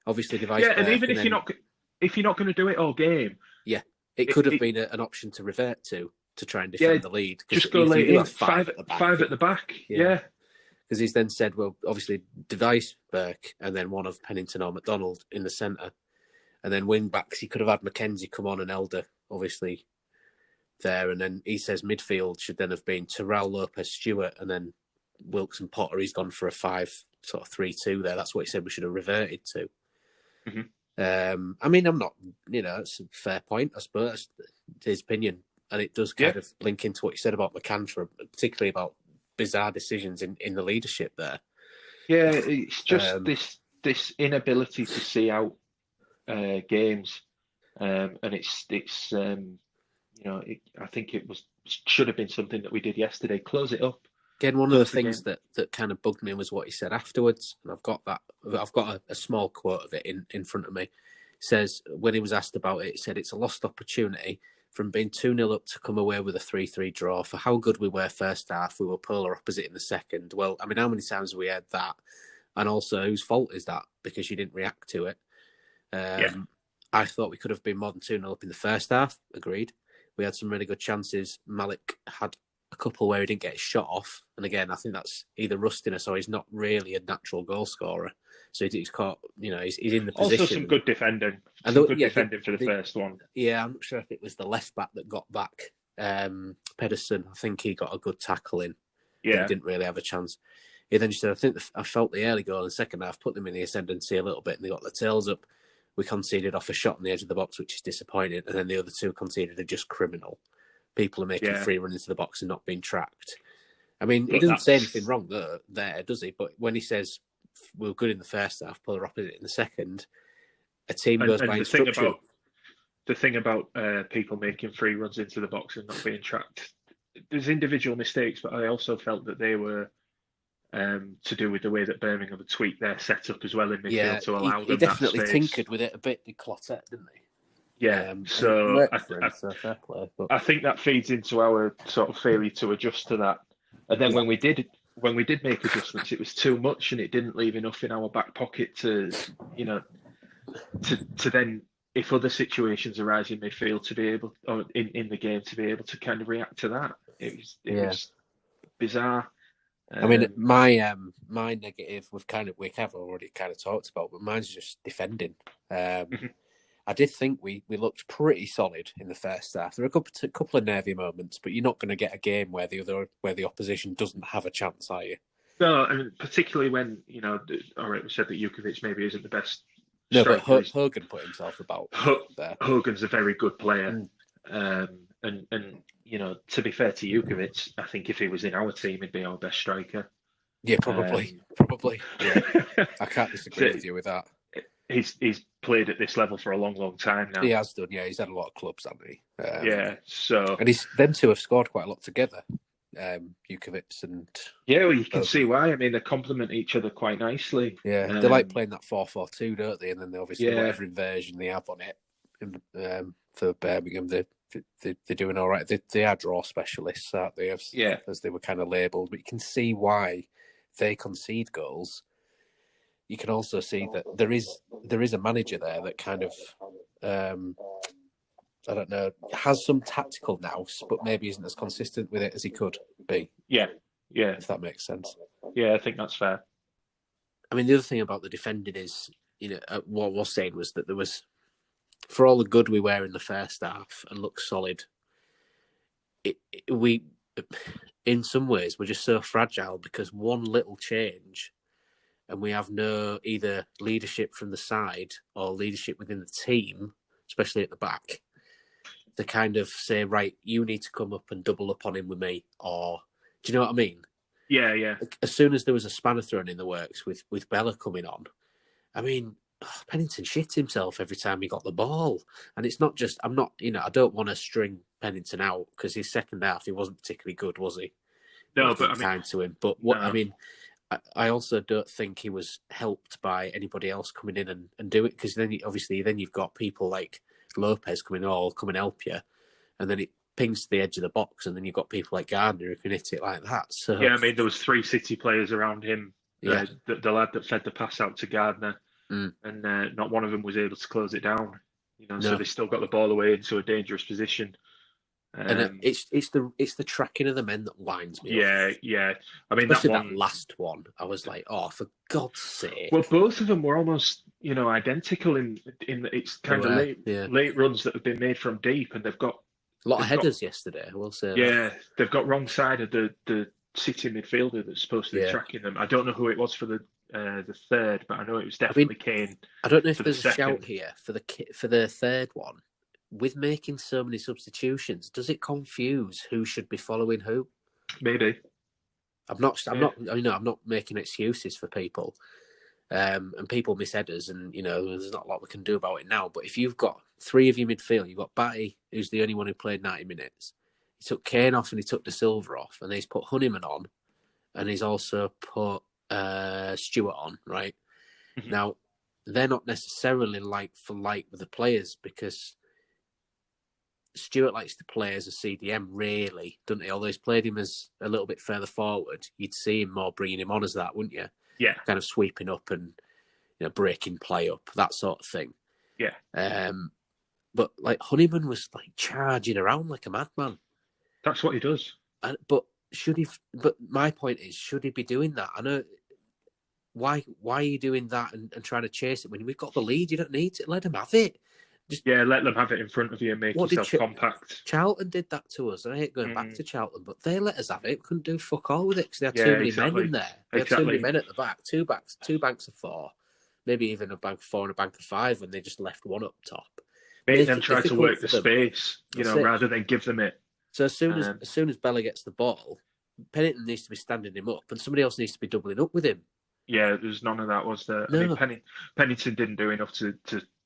Obviously, device. Yeah, and even if you're not going to do it all game, it could have been an option to revert to try and defend the lead. Because just go if late you do in have five at the back, five at the back. Yeah. Because he's then said, well, obviously Device, Burke, and then one of Pennington or McDonald in the centre, and then wing backs. He could have had Mackenzie come on and Elder, obviously, there, and then he says midfield should then have been Terrell, Lopez, Stewart, and then Wilkes and Potter. He's gone for a 5-3-2 there. That's what he said we should have reverted to. Mm-hmm. I mean, I'm not, it's a fair point, I suppose. It's his opinion, and it does kind of link into what you said about McCann, particularly about bizarre decisions in the leadership there. Yeah, it's just this inability to see out games, and it's I think it should have been something that we did yesterday. Close it up. Again, one of the things that kind of bugged me was what he said afterwards, and I've got a small quote of it in front of me. It says when he was asked about it, he said it's a lost opportunity from being 2-0 up to come away with a 3-3 draw. For how good we were first half, we were polar opposite in the second. Well, I mean, how many times have we heard that? And also, whose fault is that? Because you didn't react to it. I thought we could have been more than 2-0 up in the first half. Agreed. We had some really good chances. Malik had a couple where he didn't get his shot off. And again, I think that's either rustiness or he's not really a natural goal scorer. So he's caught, he's in the position. Also some good defending. Defending for the first one. Yeah, I'm not sure if it was the left back that got back. Pedersen, I think he got a good tackle in. Yeah. He didn't really have a chance. He then just said, I felt the early goal in the second half, put them in the ascendancy a little bit, and they got their tails up. We conceded off a shot on the edge of the box, which is disappointing. And then the other two conceded are just criminal. People are making free run into the box and not being tracked. I mean, he doesn't say anything wrong there, does he? But when he says we were good in the first half, polar opposite in the second, a team goes by instruction. The thing about people making free runs into the box and not being tracked, there's individual mistakes, but I also felt that they were to do with the way that Birmingham had tweaked their setup as well in midfield to allow them that space. He definitely tinkered with it a bit, the Clotet, didn't he? Yeah, I think that feeds into our sort of failure to adjust to that. And then when we did make adjustments, it was too much, and it didn't leave enough in our back pocket to then, if other situations arise in midfield, to be able, or in the game, to be able to kind of react to that. It was bizarre. I mean, my negative we have already kind of talked about, but mine's just defending. I did think we looked pretty solid in the first half. There were a couple of nervy moments, but you're not going to get a game where the opposition doesn't have a chance, are you? No, I mean, particularly when all right, we said that Jukovic maybe isn't the best. No, but Hogan put himself about there. Hogan's a very good player, and to be fair to Jukovic, I think if he was in our team, he'd be our best striker. Yeah, probably. Yeah. I can't disagree with you with that. He's played at this level for a long, long time now. He has done, yeah. He's had a lot of clubs, hasn't he? So... And them two have scored quite a lot together, Jukovic and... Yeah, well, you can see why. I mean, they complement each other quite nicely. Yeah, they like playing that 4-4-2, don't they? And then they obviously, whatever inversion they have on it for Birmingham, they're doing all right. They are draw specialists, aren't they? As they were kind of labelled. But you can see why they concede goals. You can also see that there is a manager there that kind of, I don't know, has some tactical nous, but maybe isn't as consistent with it as he could be. Yeah. If that makes sense. Yeah, I think that's fair. I mean, the other thing about the defending is, what I was saying was that there was, for all the good we were in the first half and looked solid, we, in some ways, we're just so fragile because one little change and we have no either leadership from the side or leadership within the team, especially at the back, to kind of say, right, you need to come up and double up on him with me, or do you know what I mean? Yeah. As soon as there was a spanner thrown in the works with Bella coming on, I mean, Pennington shit himself every time he got the ball. And it's not just, I don't want to string Pennington out because his second half, he wasn't particularly good, was he? No, but kind to him. But I also don't think he was helped by anybody else coming in and do it, because then you've got people like Lopez coming come and help you, and then it pings to the edge of the box, and then you've got people like Gardner who can hit it like that. So yeah, I mean, there was 3 City players around him. Yeah. The lad that fed the pass out to Gardner, and not one of them was able to close it down. So No. they still got the ball away into a dangerous position. And it's the tracking of the men that winds me up. Yeah. I mean, Especially that last one. I was like, oh, for God's sake. Well, both of them were almost, identical in it's kind of late runs that have been made from deep, and they've got a lot of headers yesterday. I will say. Yeah, they've got wrong side of the City midfielder that's supposed to be tracking them. I don't know who it was for the third, but I know it was definitely Kane. I don't know if there's a shout here for the third one. With making so many substitutions, does it confuse who should be following who? Maybe. I'm not making excuses for people, and people miss headers, and there's not a lot we can do about it now. But if you've got three of your midfield, you've got Batty, who's the only one who played 90 minutes. He took Kane off and he took De Silva off, and he's put Honeyman on, and he's also put Stewart on. Right Mm-hmm. Now, they're not necessarily like for like with the players, because Stewart likes to play as a CDM, really, doesn't he? Although he's played him as a little bit further forward, you'd see him more bringing him on as that, wouldn't you? Yeah. Kind of sweeping up and breaking play up, that sort of thing. Yeah. But like Honeyman was like charging around like a madman. That's what he does. But my point is, should he be doing that? I know. Why are you doing that and trying to chase it when we've got the lead? You don't need to let him have it. Let them have it in front of you and make yourself compact. Charlton did that to us. I hate going back to Charlton, but they let us have it. We couldn't do fuck all with it because they had too many men in there. They had too many men at the back. Two banks of four, maybe even a bank of four and a bank of five when they just left one up top. Make them try to work the space, rather than give them it. So as soon as Bella gets the ball, Pennington needs to be standing him up, and somebody else needs to be doubling up with him. Yeah, there's none of that, was there? No. I mean, Pennington didn't do enough to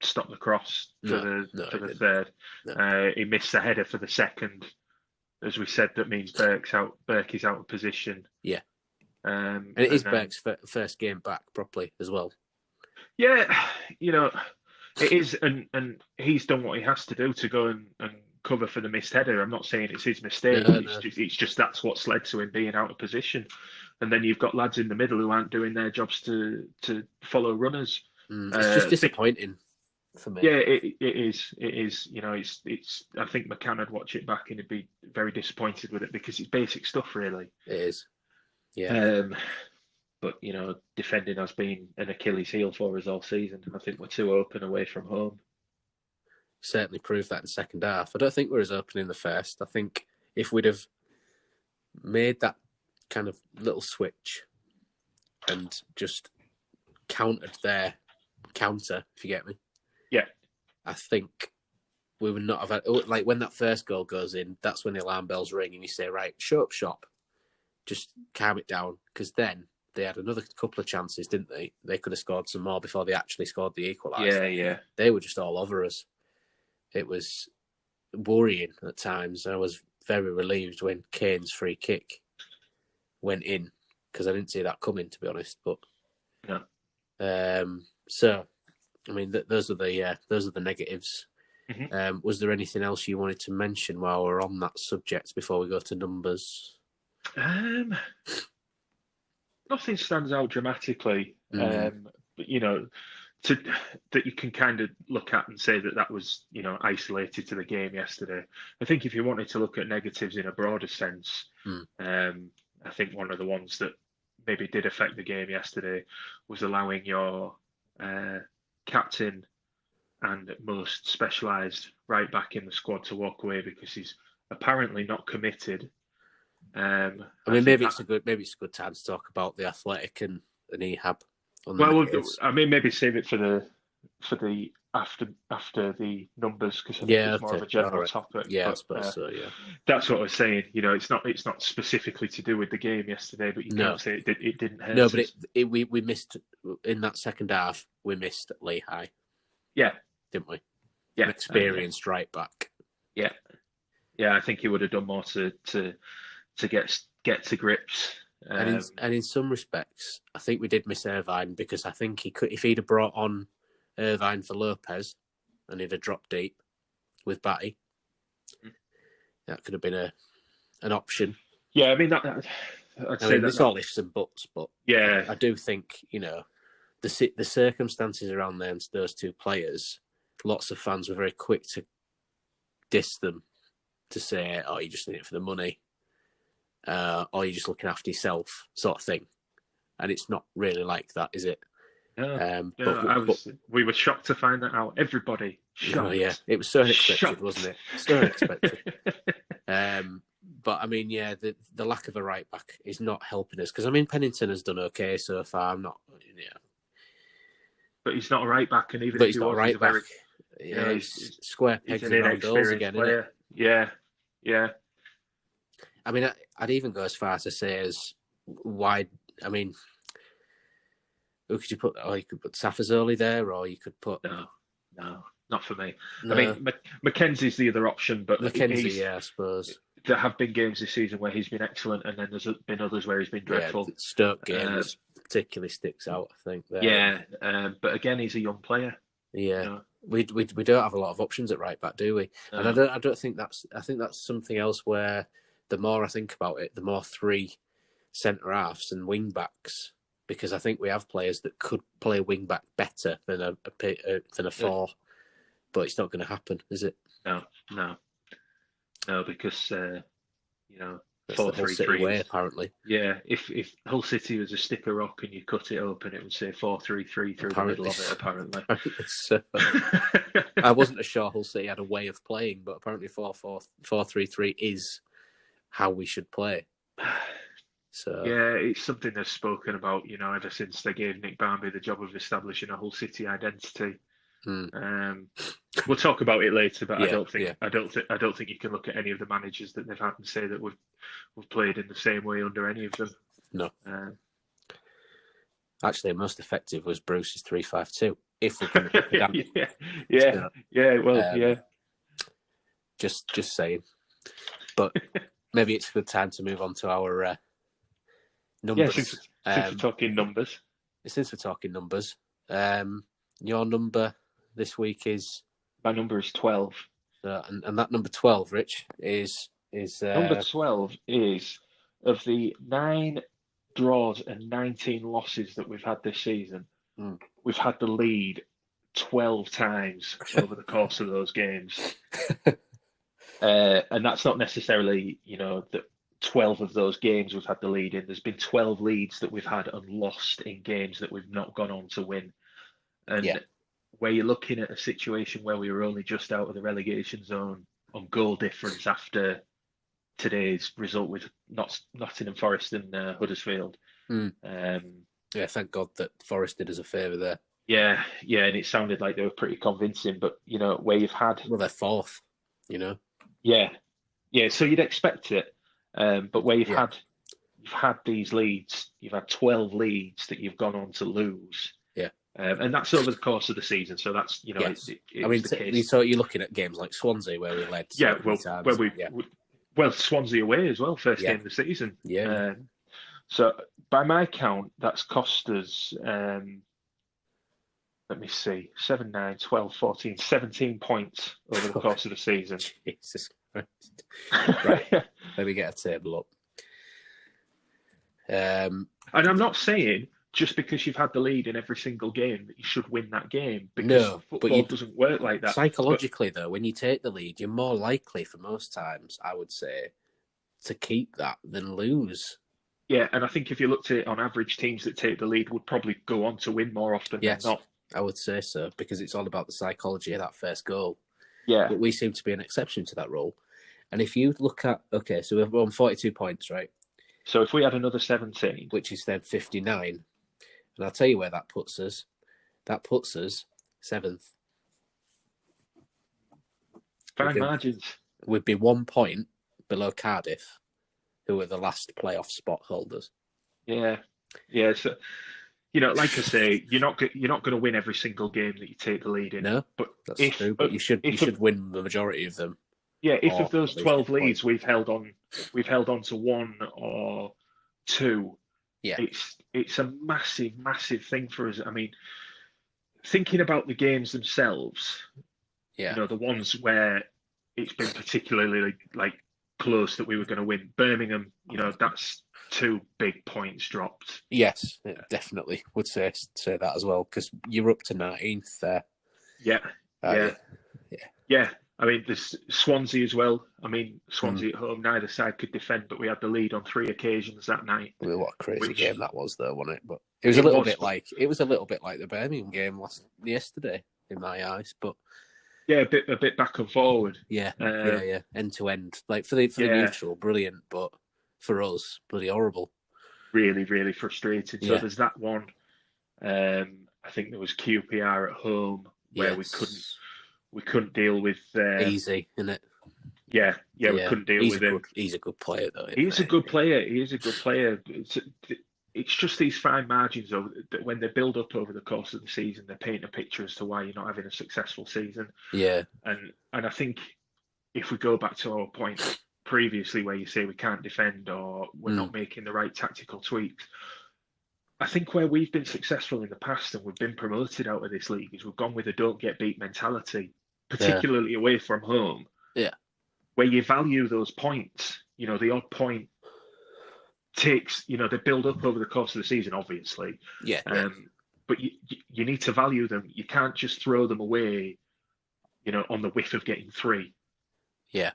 stop the cross for the third. No. He missed the header for the second. As we said, that means Burke is out of position. Yeah. And it is Burke's first game back properly as well. Yeah, it is, and he's done what he has to do to go and cover for the missed header. I'm not saying it's his mistake. No. It's just that's what's led to him being out of position. And then you've got lads in the middle who aren't doing their jobs to follow runners. It's just disappointing for me. Yeah, it is. It is. It's. I think McCann would watch it back and he'd be very disappointed with it because it's basic stuff, really. It is. Yeah. But defending has been an Achilles heel for us all season. I think we're too open away from home. Certainly proved that in the second half. I don't think we're as open in the first. I think if we'd have made that kind of little switch and just countered their counter, if you get me. Yeah. I think we would not have had, like when that first goal goes in, that's when the alarm bells ring and you say, right, shut up shop. Just calm it down. Because then they had another couple of chances, didn't they? They could have scored some more before they actually scored the equaliser. Yeah. They were just all over us. It was worrying at times. I was very relieved when Kane's free kick went in because I didn't see that coming, to be honest. But no. So, I mean, those are the negatives. Mm-hmm. Was there anything else you wanted to mention while we're on that subject before we go to numbers? Nothing stands out dramatically, but that you can kind of look at and say that was isolated to the game yesterday. I think if you wanted to look at negatives in a broader sense, I think one of the ones that maybe did affect the game yesterday was allowing your captain and most specialised right back in the squad to walk away because he's apparently not committed. I mean, maybe it's a good time to talk about the Athletic and Ehab. I mean, maybe save it for the after the numbers because I think it's more of a general topic. Yeah, I suppose so. Yeah, that's what I was saying. It's not specifically to do with the game yesterday, but you can't say it didn't hurt. No, but we missed in that second half. We missed Lehigh. Yeah, didn't we? Yeah, an experienced right back. Yeah. I think he would have done more to get to grips. And in some respects, I think we did miss Irvine because I think he could, if he'd have brought on Irvine for Lopez and he'd have dropped deep with Batty, that could have been an option. Yeah, I mean, it's all ifs and buts, but I do think the circumstances around those two players lots of fans were very quick to diss them, to say, "Oh, you're just in it for the money, or you're just looking after yourself," sort of thing. And it's not really like that, is it? No, But we were shocked to find that out. Everybody shocked. oh yeah, it was so unexpected, Shocked. wasn't it? So unexpected. But I mean, yeah, the lack of a right back is not helping us, because I mean, Pennington has done okay so far. I'm not, but he's not a right back, and even but if he's he not a was, right back. yeah, He's square he's pegs an and round holes inexperienced again, player. isn't Yeah, yeah. I mean, I'd even go as far to say as wide. I mean, who could you put? Oh, you could put Safazoli there, or you could put No, not for me. No. I mean, Mackenzie's the other option, but Mackenzie, yeah, I suppose. There have been games this season where he's been excellent, and then there's been others where he's been dreadful. Yeah, Stoke game particularly sticks out, I think. There. Yeah, but again, he's a young player. Yeah, you know? we don't have a lot of options at right back, do we? No. And I don't think that's. I think that's something else where the more I think about it, the more 3 centre halves and wing backs, because I think we have players that could play wing back better than a 4, but it's not going to happen, is it? No, because 4-3-3 way apparently. Yeah, if Hull City was a stick of rock and you cut it open, it would say 4-3-3 through the middle of it. Apparently, so. I wasn't sure Hull City had a way of playing, but apparently 4-3-3 is how we should play. So yeah, it's something they've spoken about, ever since they gave Nick Barmby the job of establishing a Hull City identity. We'll talk about it later, but I don't think you can look at any of the managers that they've had and say that we've played in the same way under any of them. No. Actually, most effective was Bruce's 3-5-2. If we're going to Just saying. But maybe it's a good time to move on to our numbers. Yeah, since we're talking numbers. Since we're talking numbers, your number this week is? My number is 12. And that number 12, Rich, is number 12 is, of the 9 draws and 19 losses that we've had this season, we've had the lead 12 times over the course of those games. And that's not necessarily, that 12 of those games we've had the lead in. There's been 12 leads that we've had and lost in games that we've not gone on to win. And where you're looking at a situation where we were only just out of the relegation zone on goal difference after today's result with Nottingham Forest and Huddersfield. Thank God that Forest did us a favour there. Yeah, and it sounded like they were pretty convincing, but where you've had... Well, they're 4th, Yeah, so you'd expect it, but where you've had these leads, you've had 12 leads that you've gone on to lose. And that's over the course of the season, so that's it's I mean, the case. So you're looking at games like Swansea where we led. Swansea away as well, first game of the season. So by my count, that's cost us. Let me see, 7, 9, 12, 14, 17 points over the course of the season. Jesus Christ! Right, let me get a table up. And I'm not saying just because you've had the lead in every single game that you should win that game, because football doesn't work like that. Psychologically, though, when you take the lead, you're more likely, for most times, I would say, to keep that than lose. Yeah, and I think if you looked at it on average, teams that take the lead would probably go on to win more often than not. I would say so, because it's all about the psychology of that first goal. Yeah. But we seem to be an exception to that rule. And if you look at, so we're on 42 points, right? So if we had another 17... Which is then 59... And I'll tell you where that puts us. That puts us 7th. Fine margins. We'd be 1 point below Cardiff, who are the last playoff spot holders. Yeah. So, like I say, you're not going to win every single game that you take the lead in. No, but that's true. But you should win the majority of them. Yeah, if of those 12 leads we've held on to 1 or 2. Yeah, it's a massive thing for us. I mean, thinking about the games themselves, the ones where it's been particularly close that we were going to win. Birmingham, that's 2 big points dropped. Yes, definitely would say that as well, because you're up to 19th there. Yeah, Yeah. Yeah. Yeah. I mean, there's Swansea as well. I mean, Swansea at home, neither side could defend, but we had the lead on 3 occasions that night. Well, what a crazy Which game that was, though, wasn't it? But it was a little bit like the Birmingham game yesterday in my eyes. But yeah, a bit back and forward. Yeah, end to end. Like for the neutral, brilliant, but for us, bloody horrible. Really, really frustrating. So there's that one. I think there was QPR at home where we couldn't deal with easy, isn't it? Yeah, we couldn't deal with him. He's a good player, though. He's a good player. It's just these fine margins that when they build up over the course of the season, they paint a picture as to why you're not having a successful season. Yeah, and I think if we go back to our point previously, where you say we can't defend or we're not making the right tactical tweaks, I think where we've been successful in the past and we've been promoted out of this league is we've gone with a don't get beat mentality, particularly away from home. Yeah. Where you value those points, the odd point takes, they build up over the course of the season, obviously. Yeah. But you need to value them. You can't just throw them away, on the whiff of getting 3. Yeah.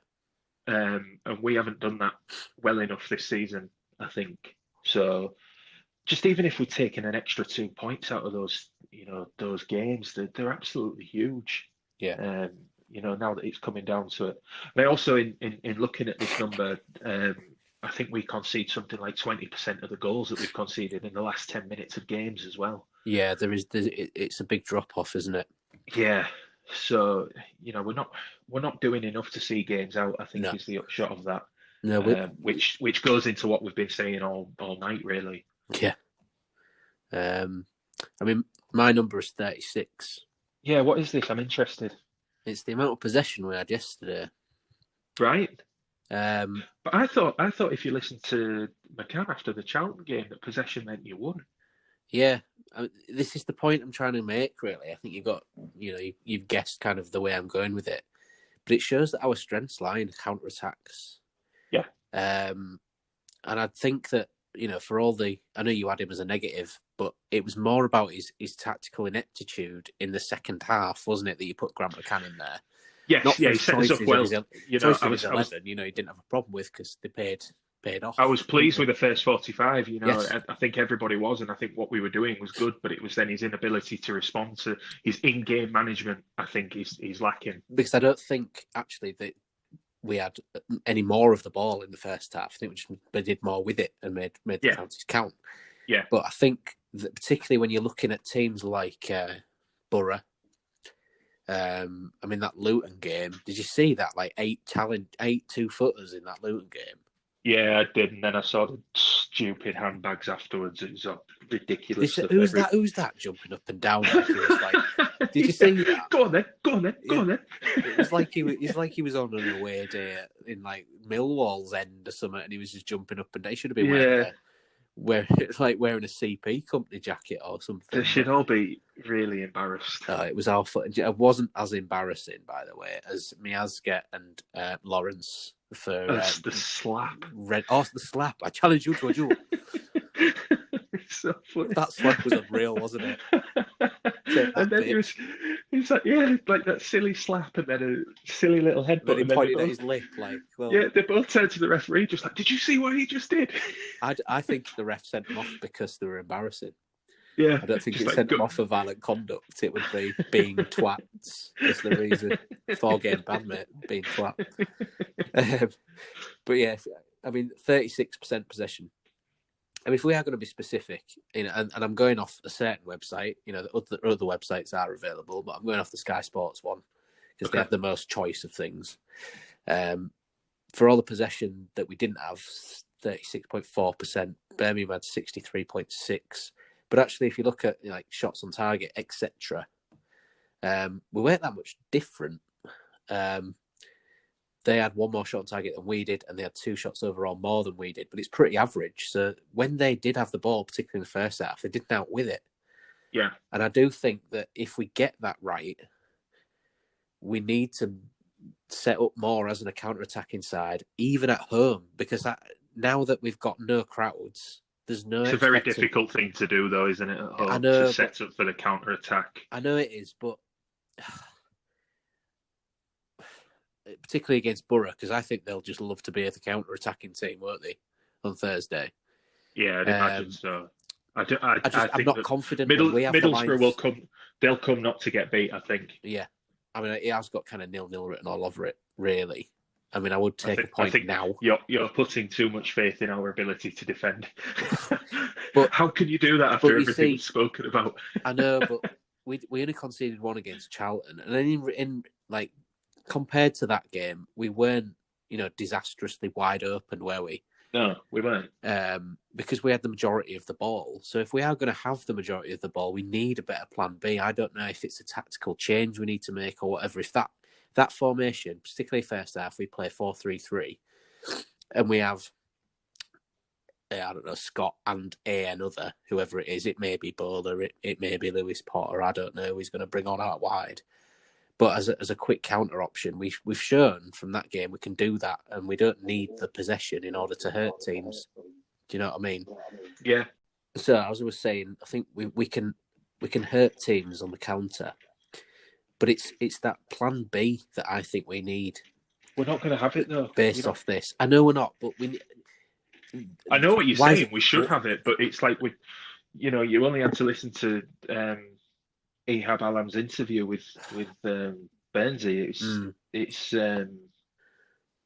And we haven't done that well enough this season, I think. So just even if we've taken an extra 2 points out of those, those games, they're absolutely huge. Yeah. Now that it's coming down to it. And I also, in looking at this number, I think we concede something like 20% of the goals that we've conceded in the last 10 minutes of games as well. Yeah, it's a big drop off, isn't it? Yeah. So, we're not doing enough to see games out, I think is the upshot of that. No, which goes into what we've been saying all night, really. Yeah. I mean, my number is 36. Yeah, what is this? I'm interested. It's the amount of possession we had yesterday. Right. But I thought if you listened to McCann after the Charlton game, that possession meant you won. Yeah, this is the point I'm trying to make, really. I think you've guessed kind of the way I'm going with it. But it shows that our strengths lie in counter-attacks. Yeah. And I think that, for all I know you had him as a negative, but it was more about his tactical ineptitude in the second half, wasn't it, that you put Grant McCann in there? Yes, not he set us up well. He 11, he didn't have a problem with because they paid off. I was pleased with the first 45, Yes. I think everybody was, and I think what we were doing was good, but it was then his inability to respond to his in-game management, I think, he's lacking. Because I don't think, actually, that we had any more of the ball in the first half. I think we did more with it and made the counties count. Yeah. But I think that particularly when you're looking at teams like Borough, I mean, that Luton game, did you see that? Like 8 2-footers in that Luton game? Yeah, I did. And then I saw the stupid handbags afterwards. It was ridiculous. Who's that jumping up and down? Like he was like, did you see that? Go on then. It was like he was on an away day in like Millwall's End or something, and he was just jumping up and down. He should have been wearing a CP company jacket or something. They should all be really embarrassed. It was awful. It wasn't as embarrassing, by the way, as Miazga and Lawrence for the slap. The slap. I challenge you to a duel. It's so funny. That slap was unreal, wasn't it? And then he was like, like that silly slap and then a silly little headbutt. But he pointed at his lip, like, well. Yeah, they both turned to the referee, just like, did you see what he just did? I think the ref sent them off because they were embarrassing. Yeah. I don't think it sent them off for violent conduct. It would be being twats is the reason. 4-game ban, mate, being twat. But yeah, I mean, 36% possession. I mean, if we are going to be specific, and I'm going off a certain website, the other websites are available, but I'm going off the Sky Sports one because they have the most choice of things. For all the possession that we didn't have, 36.4%, Birmingham had 63.6%. But actually, if you look at like shots on target, etc., we weren't that much different. They had 1 more shot on target than we did, and they had 2 shots overall more than we did. But it's pretty average. So when they did have the ball, particularly in the first half, they didn't out with it. Yeah. And I do think that if we get that right, we need to set up more as a counter-attacking side, even at home, because now that we've got no crowds, there's no. It's a very difficult thing to do, though, isn't it? At home, to set up for the counter-attack. I know it is, but particularly against Borough, because I think they'll just love to be the counter-attacking team, won't they, on Thursday? Yeah, I'd imagine so. I I'm think not that confident, and we have the Middlesbrough will lines. come. They'll come not to get beat. I think. Yeah, I mean, it has got kind of 0-0 written all over it. Really, I mean, I would take a I point think now. you're putting too much faith in our ability to defend. But How can you do that after you everything see, we've spoken about? I know, but we only conceded one against Charlton, and then in like compared to that game, we weren't disastrously wide open, were we? No, we weren't. Because we had the majority of the ball. So if we are going to have the majority of the ball, we need a better plan B. I don't know if it's a tactical change we need to make or whatever. If that formation, particularly first half, we play 4-3-3, and we have I don't know, Scott and another, whoever it is. It may be Bowler, it may be Lewis Potter. I don't know who he's going to bring on out wide. But as a quick counter option, we've shown from that game we can do that, and we don't need the possession in order to hurt teams. Do you know what I mean? Yeah. So as I was saying, I think we can hurt teams on the counter, but it's that plan B that I think we need. We're not going to have it though. Based off this, I know we're not, but we. I know what you're saying. We should have it, but it's like you only had to listen to Allam's interview with Bernsey. It's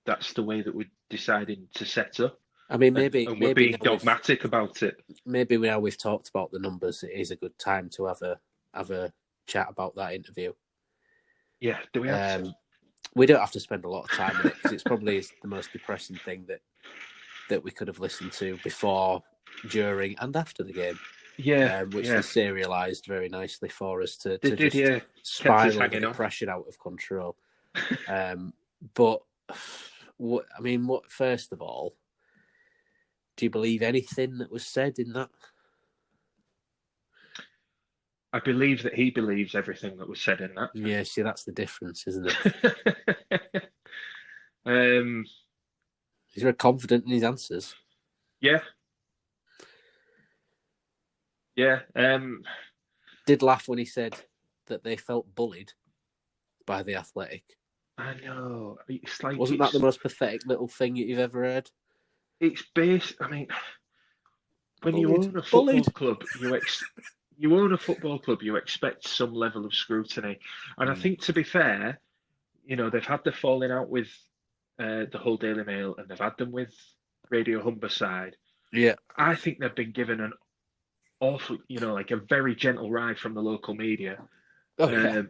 that's the way that we're deciding to set up. I mean, and we're being dogmatic about it. Maybe now we've talked about the numbers, it is a good time to have a chat about that interview. Yeah, do we have to? We don't have to spend a lot of time on it because it's probably the most depressing thing that we could have listened to before, during, and after the game. Yeah, which they serialised very nicely for us to just spiral the depression out of control. But first of all, do you believe anything that was said in that? I believe that he believes everything that was said in that. Yeah, see, that's the difference, isn't it? He's very confident in his answers. Yeah. Yeah. Did laugh when he said that they felt bullied by the Athletic. I know. It's like wasn't that the most pathetic little thing you've ever heard? It's based. I mean, when you own a football club, you expect some level of scrutiny. And I think, to be fair, they've had the falling out with the Hull Daily Mail, and they've had them with Radio Humberside. Yeah, I think they've been given an awful, like a very gentle ride from the local media. Oh, yeah.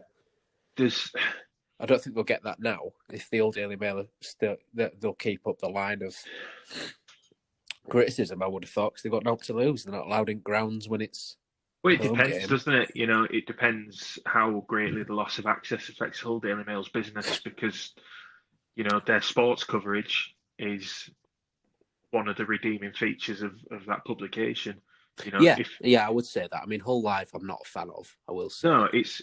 I don't think they'll get that now. If the old Daily Mail are still, they'll keep up the line of criticism, I would have thought, because they've got nothing to lose. They're not allowed in grounds when it's. Well, it depends, doesn't it? It depends how greatly the loss of access affects Hull Daily Mail's business, because, their sports coverage is one of the redeeming features of that publication. I would say that. I mean, Hull Live, I'm not a fan of. I will say. No, it's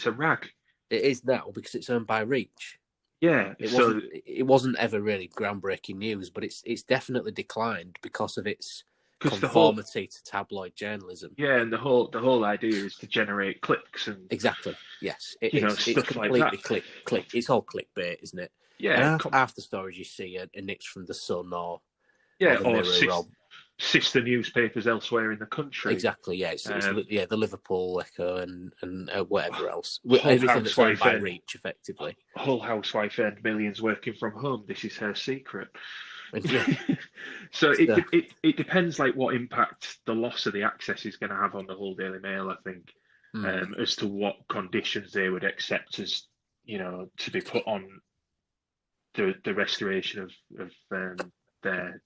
a rag. It is now because it's owned by Reach. Yeah, it wasn't ever really groundbreaking news, but it's definitely declined because of its conformity to tabloid journalism. Yeah, and the whole idea is to generate clicks and exactly. Yes, it's completely like click. It's all clickbait, isn't it? Yeah, and half the stories you see are nicked from the Sun or the Mirror, sister newspapers elsewhere in the country. Exactly. Yeah, it's the Liverpool Echo and whatever else. Everything that's owned by Reach, effectively. Hull housewife earned millions working from home. This is her secret. Yeah. So it depends, like, what impact the loss of the access is going to have on the Hull Daily Mail, I think, as to what conditions they would accept as, to be put on the restoration of their,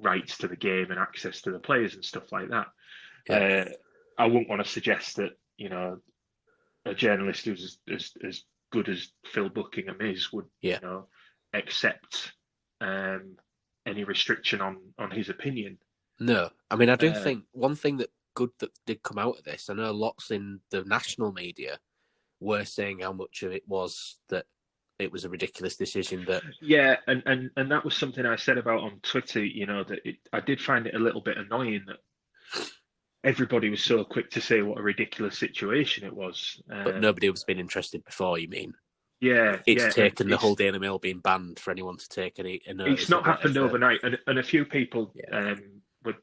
rights to the game and access to the players and stuff like that. Yeah. I wouldn't want to suggest that, a journalist who's as good as Phil Buckingham is would, accept any restriction on his opinion. No, I mean, I do think one thing that did come out of this, I know lots in the national media were saying how much of it was that it was a ridiculous decision. That and that was something I said about on Twitter, that I did find it a little bit annoying that everybody was so quick to say what a ridiculous situation it was. But nobody was been interested before, you mean? yeah. taken the whole Daily Mail being banned for anyone to take a It's notice not of happened whatever. overnight, and a few people Yeah. would,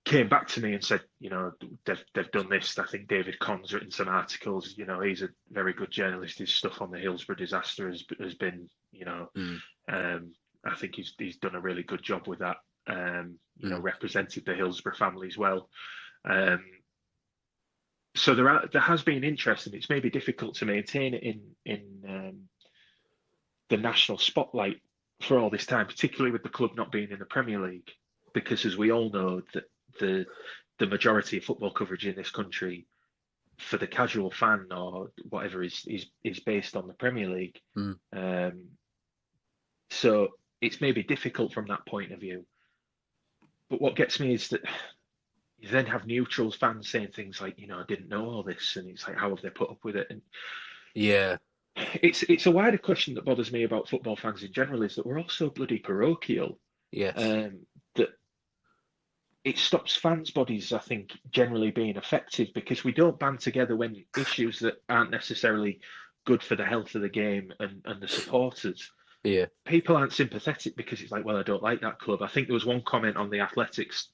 came back to me and said, they've done this. I think David Conn's written some articles. He's a very good journalist. His stuff on the Hillsborough disaster has been, I think he's done a really good job with that. Represented the Hillsborough family as well. So there has been interest, and it's maybe difficult to maintain it in the national spotlight for all this time, particularly with the club not being in the Premier League, because as we all know, that the majority of football coverage in this country for the casual fan or whatever is based on the Premier League. So it's maybe difficult from that point of view. But what gets me is that you then have neutral fans saying things like, I didn't know all this, and it's like, how have they put up with it? And yeah, it's a wider question that bothers me about football fans in general, is that we're all so bloody parochial. yes, That it stops fans' bodies, I think, generally being effective, because we don't band together when issues that aren't necessarily good for the health of the game and the supporters. yeah. People aren't sympathetic because it's like, well, I don't like that club. I think there was one comment on the Athletics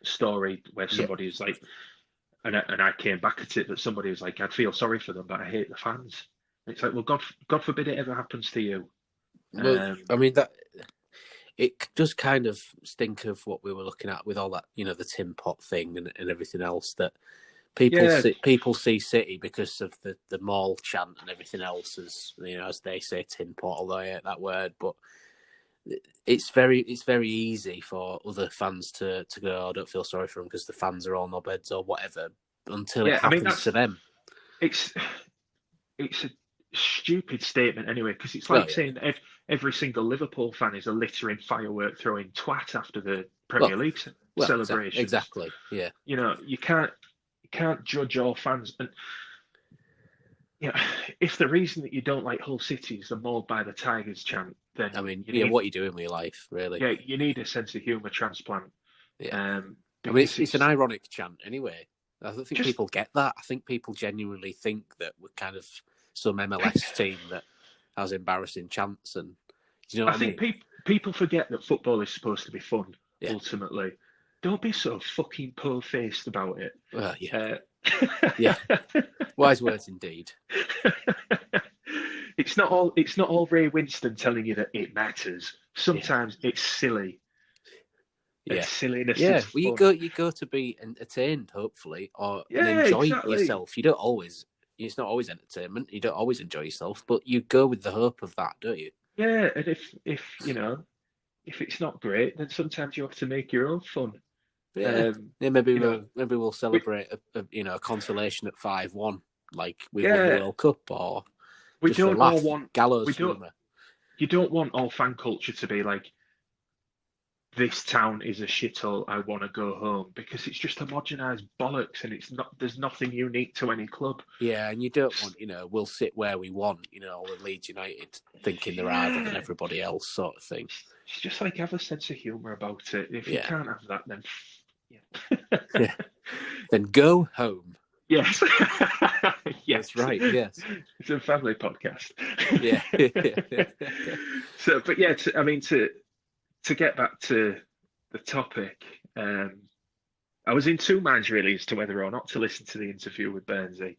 story where somebody was like, and I came back at it, that somebody was like, I'd feel sorry for them, but I hate the fans. And it's like, well, God forbid it ever happens to you. Well, I mean, that it does kind of stink of what we were looking at with all that, the tin pot thing and everything else, that people see City because of the mall chant and everything else, as they say tin pot, although I hate that word, but it's very easy for other fans to go, oh, I don't feel sorry for them because the fans are all knobheads or whatever, until it happens to them. It's a stupid statement anyway, because it's like saying every single Liverpool fan is a littering, firework throwing twat after the Premier League celebrations. Exactly. Yeah. You can't judge all fans, and if the reason that you don't like Hull City is the mauled by the Tigers chant, then I mean, what are you doing with your life, really? Yeah, you need a sense of humour transplant. Yeah. I mean, it's an ironic chant anyway. I don't think people get that. I think people genuinely think that we're kind of some MLS team that has embarrassing chants, and do you know what I mean? I think people forget that football is supposed to be fun. Ultimately, don't be so fucking po-faced about it. Yeah. Yeah. Wise words indeed. It's not all Ray Winston telling you that it matters. Sometimes it's silly. Yeah. It's silliness. Yeah. Well, you go to be entertained, hopefully, and enjoy yourself. You don't always. It's not always entertainment. You don't always enjoy yourself, but you go with the hope of that, don't you? Yeah, and if it's not great, then sometimes you have to make your own fun. Yeah, maybe we'll celebrate a consolation at 5-1, like we won the World Cup, or we just don't all want gallows humour. You don't want all fan culture to be like, this town is a shithole, I want to go home, because it's just homogenised bollocks, and there's nothing unique to any club. Yeah, and you don't want, we'll sit where we want, with Leeds United thinking they're harder than everybody else, sort of thing. It's just like, have a sense of humour about it. If you can't have that, then then go home. Yes. Yes, right. Yes, it's a family podcast. Yeah. So, but yeah, to get back to the topic, I was in two minds really as to whether or not to listen to the interview with Bernsey.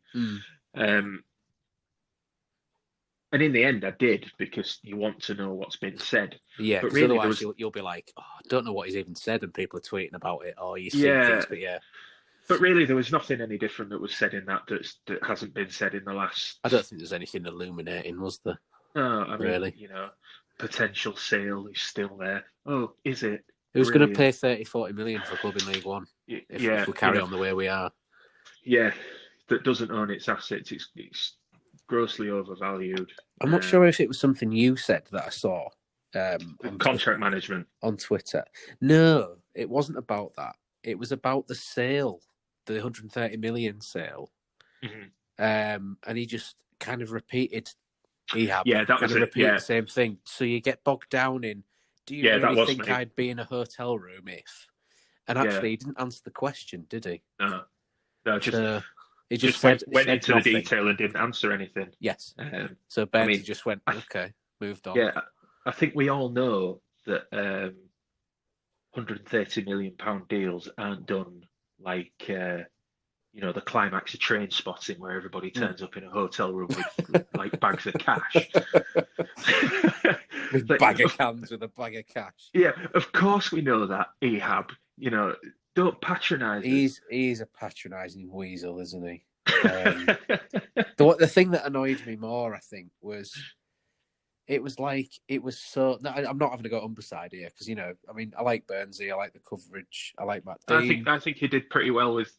And in the end, I did, because you want to know what's been said. Yeah, but really, otherwise you'll be like, oh, I don't know what he's even said, and people are tweeting about it, or you see things, but yeah. But really, there was nothing any different that was said in that hasn't been said in the last. I don't think there's anything illuminating, was there? No, I mean, really, potential sale is still there. Oh, is it? Who's going to pay 30-40 million for a club in League One if we carry on the way we are? Yeah, that doesn't own its assets. It's grossly overvalued. I'm not sure if it was something you said that I saw. Contract management on Twitter. No, it wasn't about that. It was about the sale, the 130 million sale. Mm-hmm. And he just kind of repeated. The same thing. So you get bogged down in, do you really think I'd be in a hotel room if? And actually, he didn't answer the question, did he? No, just He just said went into nothing. the detail and didn't answer anything. Yes. So Bertie just went, moved on. Yeah, I think we all know that £130 million deals aren't done like the climax of Train Spotting where everybody turns up in a hotel room with like bags of cash. With bag of cans with a bag of cash. Yeah, of course we know that, Ehab. Don't patronise us. He's a patronising weasel, isn't he? The thing that annoyed me more, I think, was it was so. No, I'm not having to go Humberside here because I like Burnsy, I like the coverage, I like Matt Dean. I think he did pretty well with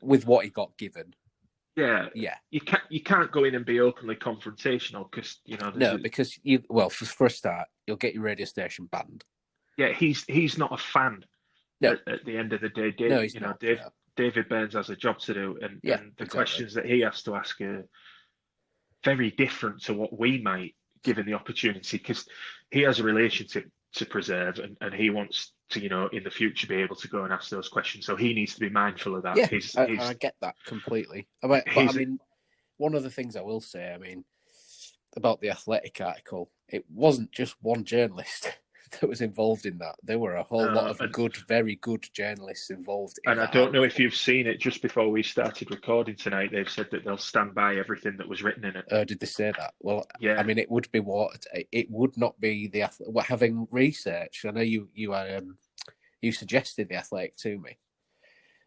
with what he got given. Yeah. You can't go in and be openly confrontational because because for a start you'll get your radio station banned. Yeah, he's not a fan. No. At the end of the day, David Burns has a job to do, and the questions that he has to ask are very different to what we might given the opportunity because he has a relationship to preserve and he wants to in the future be able to go and ask those questions, so he needs to be mindful of that. I get that completely. But I mean, one of the things I will say, about the Athletic article, it wasn't just one journalist that was involved in that. There were a whole lot of very good journalists involved in that. And I don't know if you've seen it, just before we started recording tonight, they've said that they'll stand by everything that was written in it. Did they say that? Well, yeah. It would be it would not be having research. I know you suggested the Athletic to me.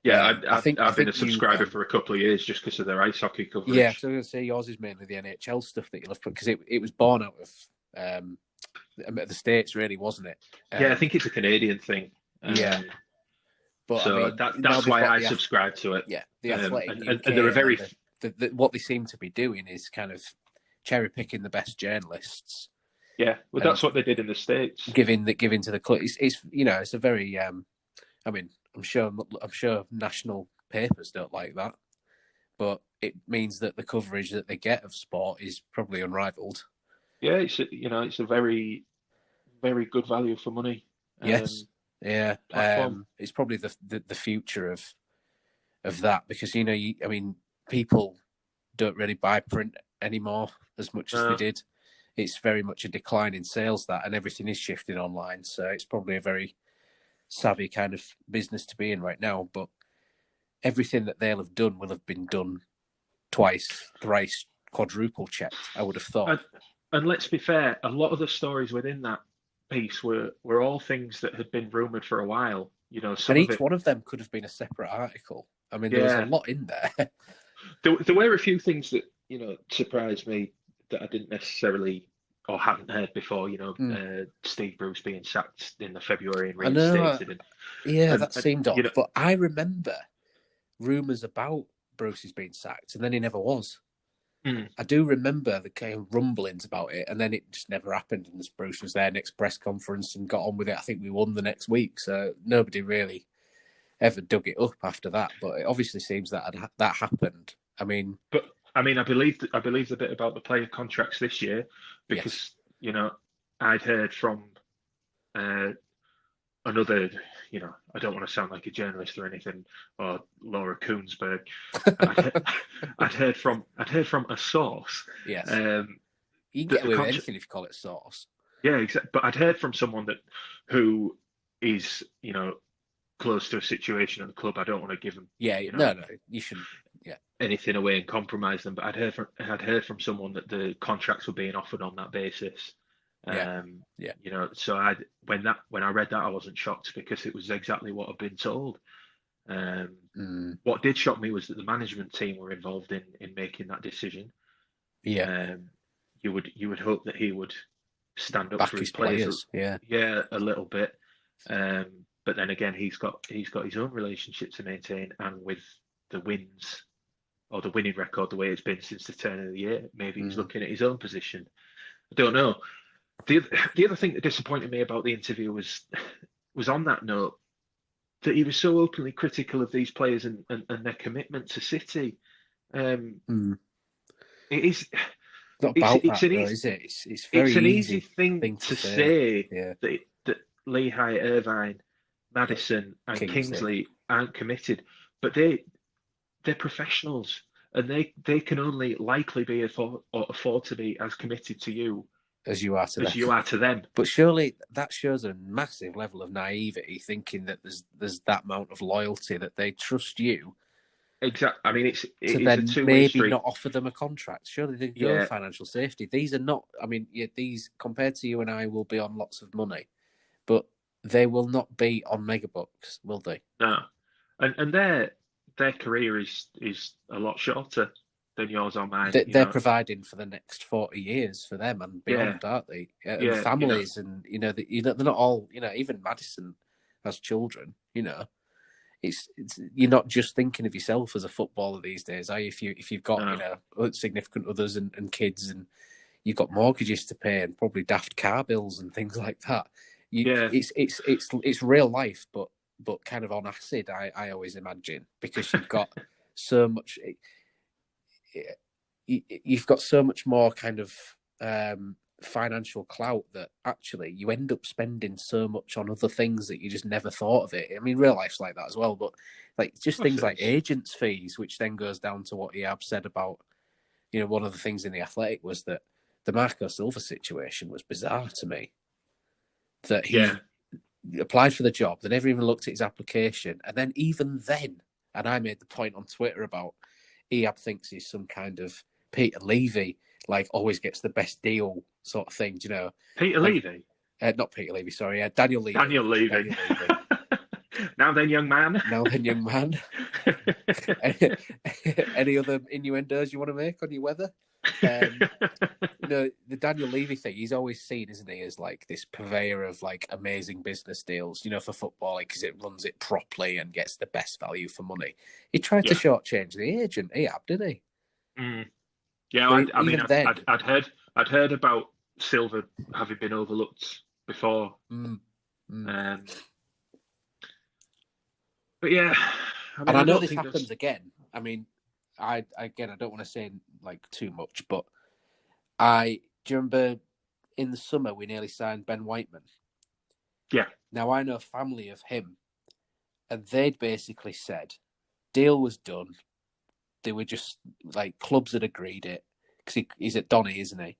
Yeah, I think I've been a subscriber for a couple of years just because of their ice hockey coverage. Yeah, so I was going to say yours is mainly the NHL stuff that you love because it was born out of the States, really, wasn't it? Yeah, I think it's a Canadian thing. But so that's why I subscribe to it. Yeah, the Athletic, and they're a very what they seem to be doing is kind of cherry picking the best journalists. Yeah, well, that's what they did in the States. Giving to the club. It's a very. I'm sure national papers don't like that, but it means that the coverage that they get of sport is probably unrivaled. Yeah, it's a very, very good value for money. Yes, it's probably the future of that because people don't really buy print anymore as much as they did. It's very much a decline in sales and everything is shifting online. So it's probably a very savvy kind of business to be in right now. But everything that they'll have done will have been done twice, thrice, quadruple checked, I would have thought. And let's be fair, a lot of the stories within that piece were all things that had been rumoured for a while. And each one of them could have been a separate article. There was a lot in there. There were a few things that, surprised me that I didn't necessarily or hadn't heard before. Steve Bruce being sacked in the February and reinstated. That seemed odd. But I remember rumours about Bruce's being sacked, and then he never was. I do remember the kind of rumblings about it, and then it just never happened. And Bruce was there next press conference and got on with it. I think we won the next week, so nobody really ever dug it up after that. But it obviously seems that happened. I believe the bit about the player contracts this year because I'd heard from another. I don't want to sound like a journalist or anything, or Laura Koonsberg. I'd heard from a source. Yes. You can get away with anything if you call it a source. Yeah, exactly. But I'd heard from someone who is, close to a situation at the club. I don't want to give them. Yeah. No, you shouldn't. Yeah. Anything away and compromise them. But I'd heard from someone that the contracts were being offered on that basis. So when I read that, I wasn't shocked because it was exactly what I'd been told. What did shock me was that the management team were involved in making that decision. Yeah, you would hope that he would stand up back for his players. Yeah, a little bit. But then again, he's got his own relationship to maintain, and with the wins or the winning record, the way it's been since the turn of the year, maybe he's looking at his own position. I don't know. The other thing that disappointed me about the interview was on that note that he was so openly critical of these players and their commitment to City. It is not about that, is it? It's an easy thing to say that Lehigh, Irvine, Madison, and Kingsley aren't committed, but they're professionals. and they can only likely be afford to be as committed to you as you are to them. as you are to them. But surely that shows a massive level of naivety, thinking that there's that amount of loyalty that they trust you. Exactly. I mean, it To is a then two-way maybe street. not offer them a contract. Surely they go Yeah, financial safety. These are not. I mean, yeah, these compared to you and I will be on lots of money, but they will not be on megabucks, will they? no, and their career is a lot shorter than yours or mine. You They're know, providing for the next 40 years for them and yeah, beyond, aren't they? And yeah, you know, families, and they're not all. Even Madison has children. It's you're not just thinking of yourself as a footballer these days, are you? If you've got no, significant others and kids, and you've got mortgages to pay and probably daft car bills and things like that. yeah, It's real life, but kind of on acid. I always imagine, because you've got so much. You've got so much more kind of financial clout that actually you end up spending so much on other things that you just never thought of it. I mean, real life's like that as well, but like just of course things it like is. agents' fees, which then goes down to what Iab said about, one of the things in the Athletic was that the Marco Silva situation was bizarre to me. That Yeah, he applied for the job, they never even looked at his application, and then even then, and I made the point on Twitter about Iab thinks he's some kind of Peter Levy, like always gets the best deal sort of thing, Peter like Levy, not Peter Levy, sorry, Daniel Levy. Daniel Levy. Daniel Levy. Now then, young man. Now then, young man. Any other innuendos you want to make on your weather? The Daniel Levy thing, he's always seen, isn't he, as like this purveyor of like amazing business deals, for football, because it runs it properly and gets the best value for money. He tried to Yeah. shortchange the agent, didn't he? Mm. Yeah, But I mean, even then, I'd heard about Silver having been overlooked before. mm, mm. Um, but yeah, I And mean, I I know don't this think happens that's. again. I mean, I don't want to say like too much, but do you remember in the summer we nearly signed Ben Whiteman? Yeah, Now I know family of him, and they'd basically said deal was done. They were just like clubs had agreed it, because he's at Donny, isn't he? And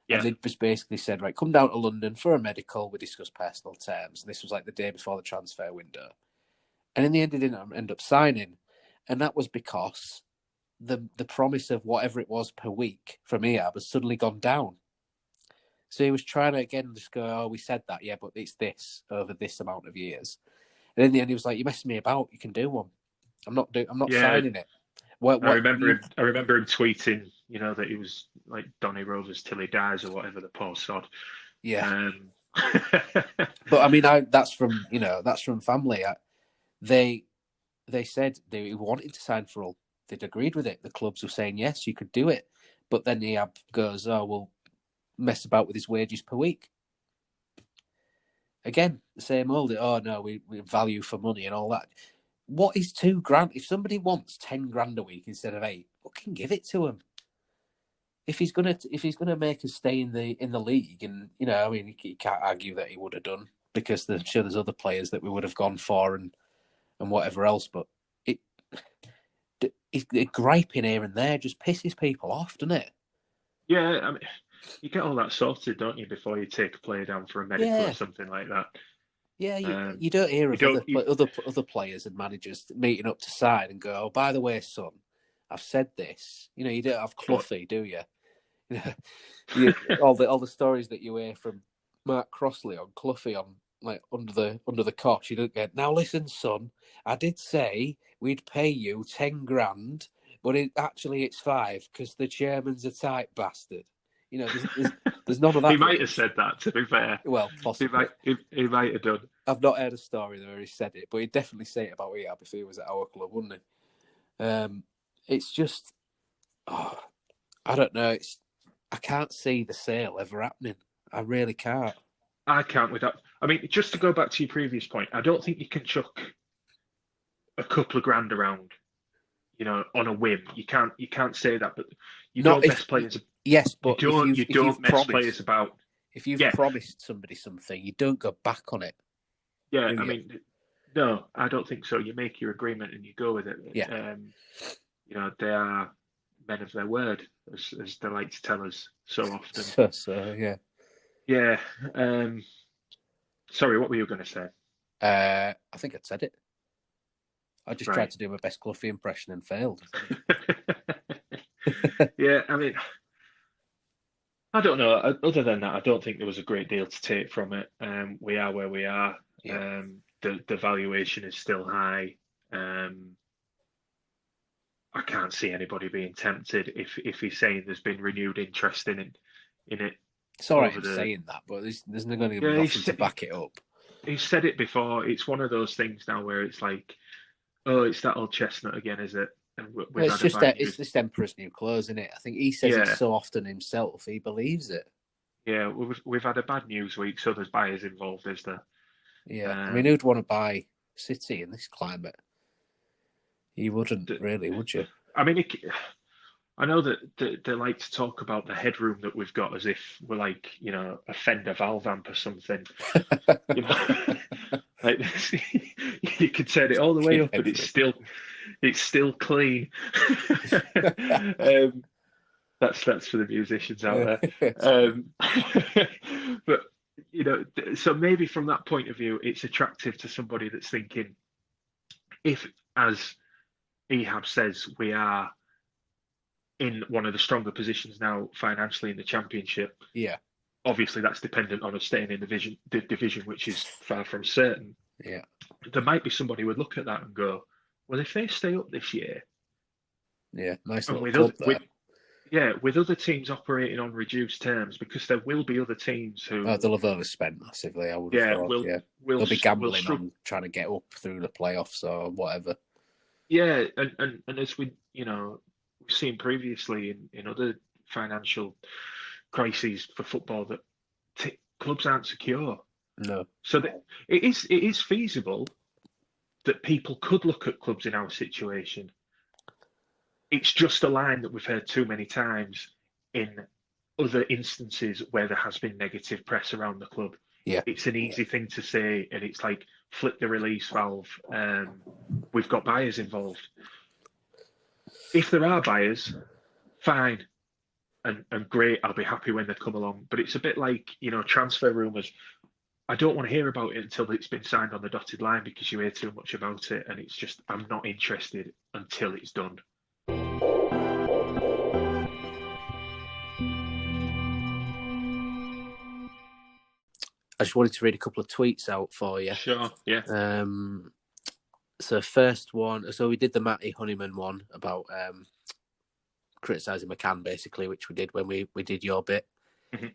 yeah, they just basically said, right, come down to London for a medical. We discuss personal terms. And this was like the day before the transfer window. And in the end, he didn't end up signing. And that was because the promise of whatever it was per week from Iab has suddenly gone down. So he was trying to again just go, oh, we said that, yeah, but it's this over this amount of years. And in the end, he was like, you're messing me about. You can do one. I'm not yeah. signing it. What you? I remember him tweeting, that he was like Donny Rovers till he dies or whatever the poor sod. Yeah. Um, But I mean, that's from family. They said they wanted to sign for all. They'd agreed with it. The clubs were saying yes, you could do it. But then Iab goes, oh, we'll mess about with his wages per week. Again, the same old. Oh no, we value for money and all that. What is £2,000? If somebody wants 10 grand a week instead of 8, fucking give it to him. If he's gonna make us stay in the league, and I mean, you can't argue that he would have done, because I'm sure there's other players that we would have gone for and whatever else. But it griping here and there just pisses people off, doesn't it? yeah, I mean, you get all that sorted, don't you, before you take a player down for a medical or Yeah, something like that. yeah. Um, You don't hear you of don't. other players and managers meeting up to sign and go, oh, by the way, son, I've said this. You don't have But Cloughie, do you? All the stories that you hear from Mark Crossley on Cloughie on like under the cosh, you don't get. Now listen, son, I did say we'd pay you 10 grand, but it's 5 because the chairman's a tight bastard. There's none of he that might have rubbish. said that. To be fair, Well, possibly. he might have done. I've not heard a story where he said it, but he'd definitely say it about Iab if he was at our club, wouldn't he? It's just, oh, I don't know. I can't see the sale ever happening. I really can't. I can't with that. I mean, just to go back to your previous point, I don't think you can chuck a couple of grand around, on a whim. You can't say that, but you Not don't if mess players. yes, You but if you you've don't mess players promised about. Yeah, somebody something, you don't go back on it, yeah. do I you? mean, no, I don't think so. You make your agreement and you go with it. Yeah. They are. men of their word, as they like to tell us so often. So yeah. Yeah. Sorry, what were you going to say? I think I'd said it. I just tried Right. to do my best Cloughie impression and failed. Yeah, I mean, I don't know. Other than that, I don't think there was a great deal to take from it. We are where we are. Yeah. The valuation is still high. I can't see anybody being tempted if he's saying there's been renewed interest in it It's all right over in the. saying that, but there's not going to be Yeah, nothing to back it up. he's said it before. It's one of those things now where it's like, oh, it's that old chestnut again, is it? And we've It's had a just bad that it's news. this emperor's new clothes, isn't it? I think he says it Yeah, so often himself, he believes it. yeah. We've had a bad news week, so there's buyers involved, is there? Yeah, I mean, who'd want to buy City in this climate? You wouldn't The, really, would you? I mean, I know that they like to talk about the headroom that we've got as if we're like, a Fender valve amp or something. You know, like you could turn it all the way up, and it's still clean. um, that's for the musicians out there. But so maybe from that point of view, it's attractive to somebody that's thinking, if, as Ehab says, we are in one of the stronger positions now financially in the championship. Yeah. Obviously, that's dependent on us staying in the division, which is far from certain. Yeah. There might be somebody who would look at that and go, well, if they stay up this year, Yeah, nice and little club there. with other teams operating on reduced terms, because there will be other teams who, they'll have overspent massively, I would have thought. will They'll be gambling struggle. on trying to get up through the playoffs or whatever. Yeah, and as we've seen previously in other financial crises for football, that clubs aren't secure. No. So that it is feasible that people could look at clubs in our situation. It's just a line that we've heard too many times in other instances where there has been negative press around the club. Yeah. It's an easy thing to say, and it's like flip the release valve. We've got buyers involved. If there are buyers, fine and great. I'll be happy when they come along. But it's a bit like, transfer rumours. I don't want to hear about it until it's been signed on the dotted line, because you hear too much about it, and it's just, I'm not interested until it's done. I just wanted to read a couple of tweets out for you. Sure, yeah. So first one, so we did the Matty Honeyman one about criticising McCann, basically, which we did when we did your bit. Mm-hmm.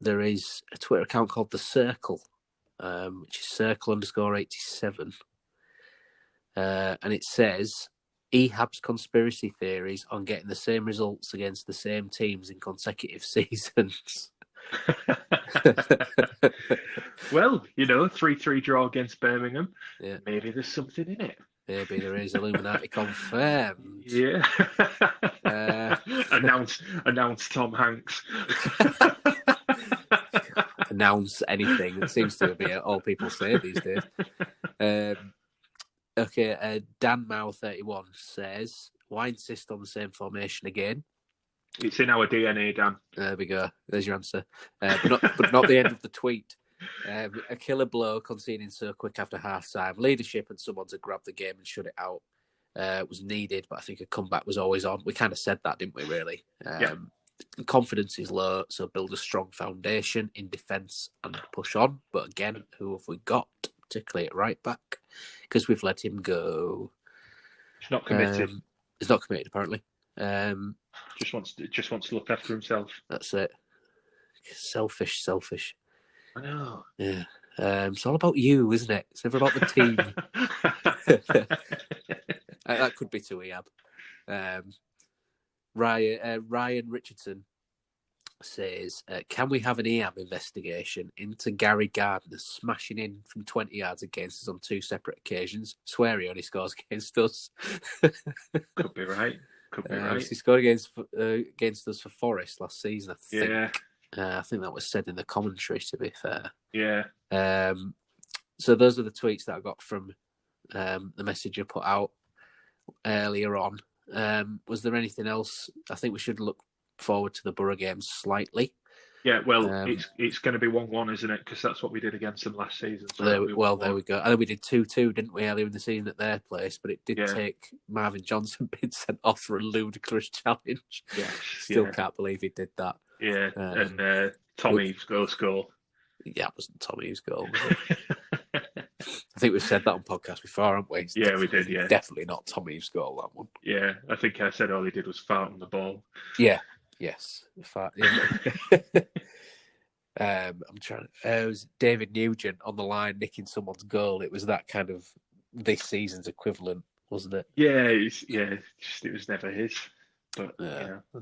There is a Twitter account called The Circle, which is circle_87. And it says, Ehab's conspiracy theories on getting the same results against the same teams in consecutive seasons. Well, 3-3 draw against Birmingham. Yeah. Maybe there's something in it. Maybe there is. Illuminati confirmed. Yeah. Announce Tom Hanks. Announce anything. It seems to be all people say these days. Okay, Dan Mao 31 says, why insist on the same formation again? It's in our DNA, Dan. There we go. There's your answer. But not the end of the tweet. A killer blow conceding so quick after half-time. Leadership and someone to grab the game and shut it out was needed, but I think a comeback was always on. We kind of said that, didn't we, really? Yeah. Confidence is low, so build a strong foundation in defence and push on. But again, who have we got, particularly at right back? Because we've let him go. He's not committed. He's not committed, apparently. Just wants to look after himself. That's it. Selfish. I know. Yeah. It's all about you, isn't it? It's never about the team. That could be to Ehab. Ryan Richardson says, can we have an Ehab investigation into Gary Gardner smashing in from 20 yards against us on two separate occasions? Swear he only scores against us. Could be right. He scored against us for Forest last season, I think. Yeah. I think that was said in the commentary, to be fair. Yeah. So those are the tweets that I got from the message I put out earlier on. Was there anything else? I think we should look forward to the Borough games slightly. Yeah, well, it's going to be 1-1, isn't it? Because that's what we did against them last season. So there we go. I think we did 2-2, didn't we, earlier in the season at their place? But it did take Marvin Johnson being sent off for a ludicrous challenge. Yes, Still can't believe he did that. Yeah, and Tom Eves' goal. Yeah, it wasn't Tom Eves' goal, was it? I think we've said that on podcast before, haven't we? We did, yeah. Definitely not Tom Eves' goal, that one. Yeah, I think I said all he did was fart on the ball. Yeah, yes. Fart. I'm trying. It was David Nugent on the line nicking someone's goal. It was that kind of this season's equivalent, wasn't it? Yeah, it was never his. But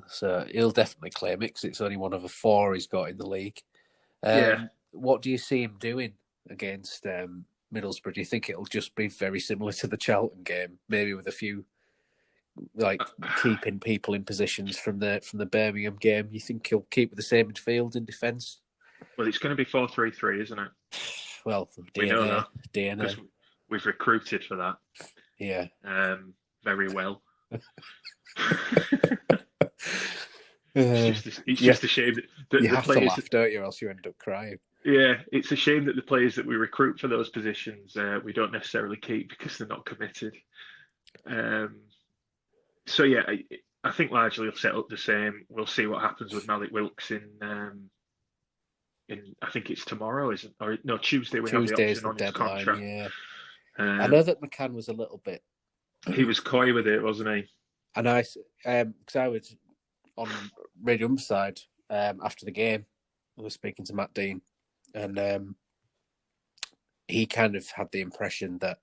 so he'll definitely claim it because it's only one of the 4 he's got in the league. What do you see him doing against Middlesbrough? Do you think it'll just be very similar to the Charlton game, maybe with a few keeping people in positions from the Birmingham game? You think he'll keep with the same midfield in defence? Well, it's going to be 4-3-3, isn't it? Well, we know that. DNA. We've recruited for that. Yeah. Very well. It's just a shame that you the have players to laugh, don't you, or else you end up crying. Yeah, it's a shame that the players that we recruit for those positions we don't necessarily keep because they're not committed. So yeah, I think largely he'll set up the same. We'll see what happens with Malik Wilkes in I think it's tomorrow, isn't? Or no, Tuesday. We have the option on his contract. Yeah. I know that McCann was a little bit. He was coy with it, wasn't he? And because I was on Radio Umberside after the game, I was speaking to Matt Dean, and he kind of had the impression that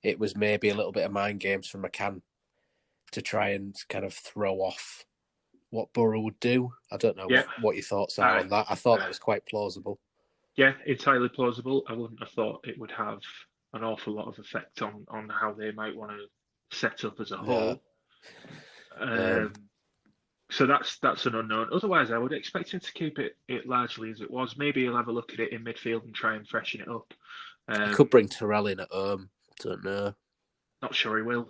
it was maybe a little bit of mind games from McCann to try and kind of throw off what Borough would do. I don't know what your thoughts are on that. I thought that was quite plausible. Yeah, entirely plausible. I wouldn't have thought it would have an awful lot of effect on how they might want to set up as a whole. So that's an unknown. Otherwise, I would expect him to keep it largely as it was. Maybe he'll have a look at it in midfield and try and freshen it up. He could bring Terrell in at home. Don't know. Not sure he will.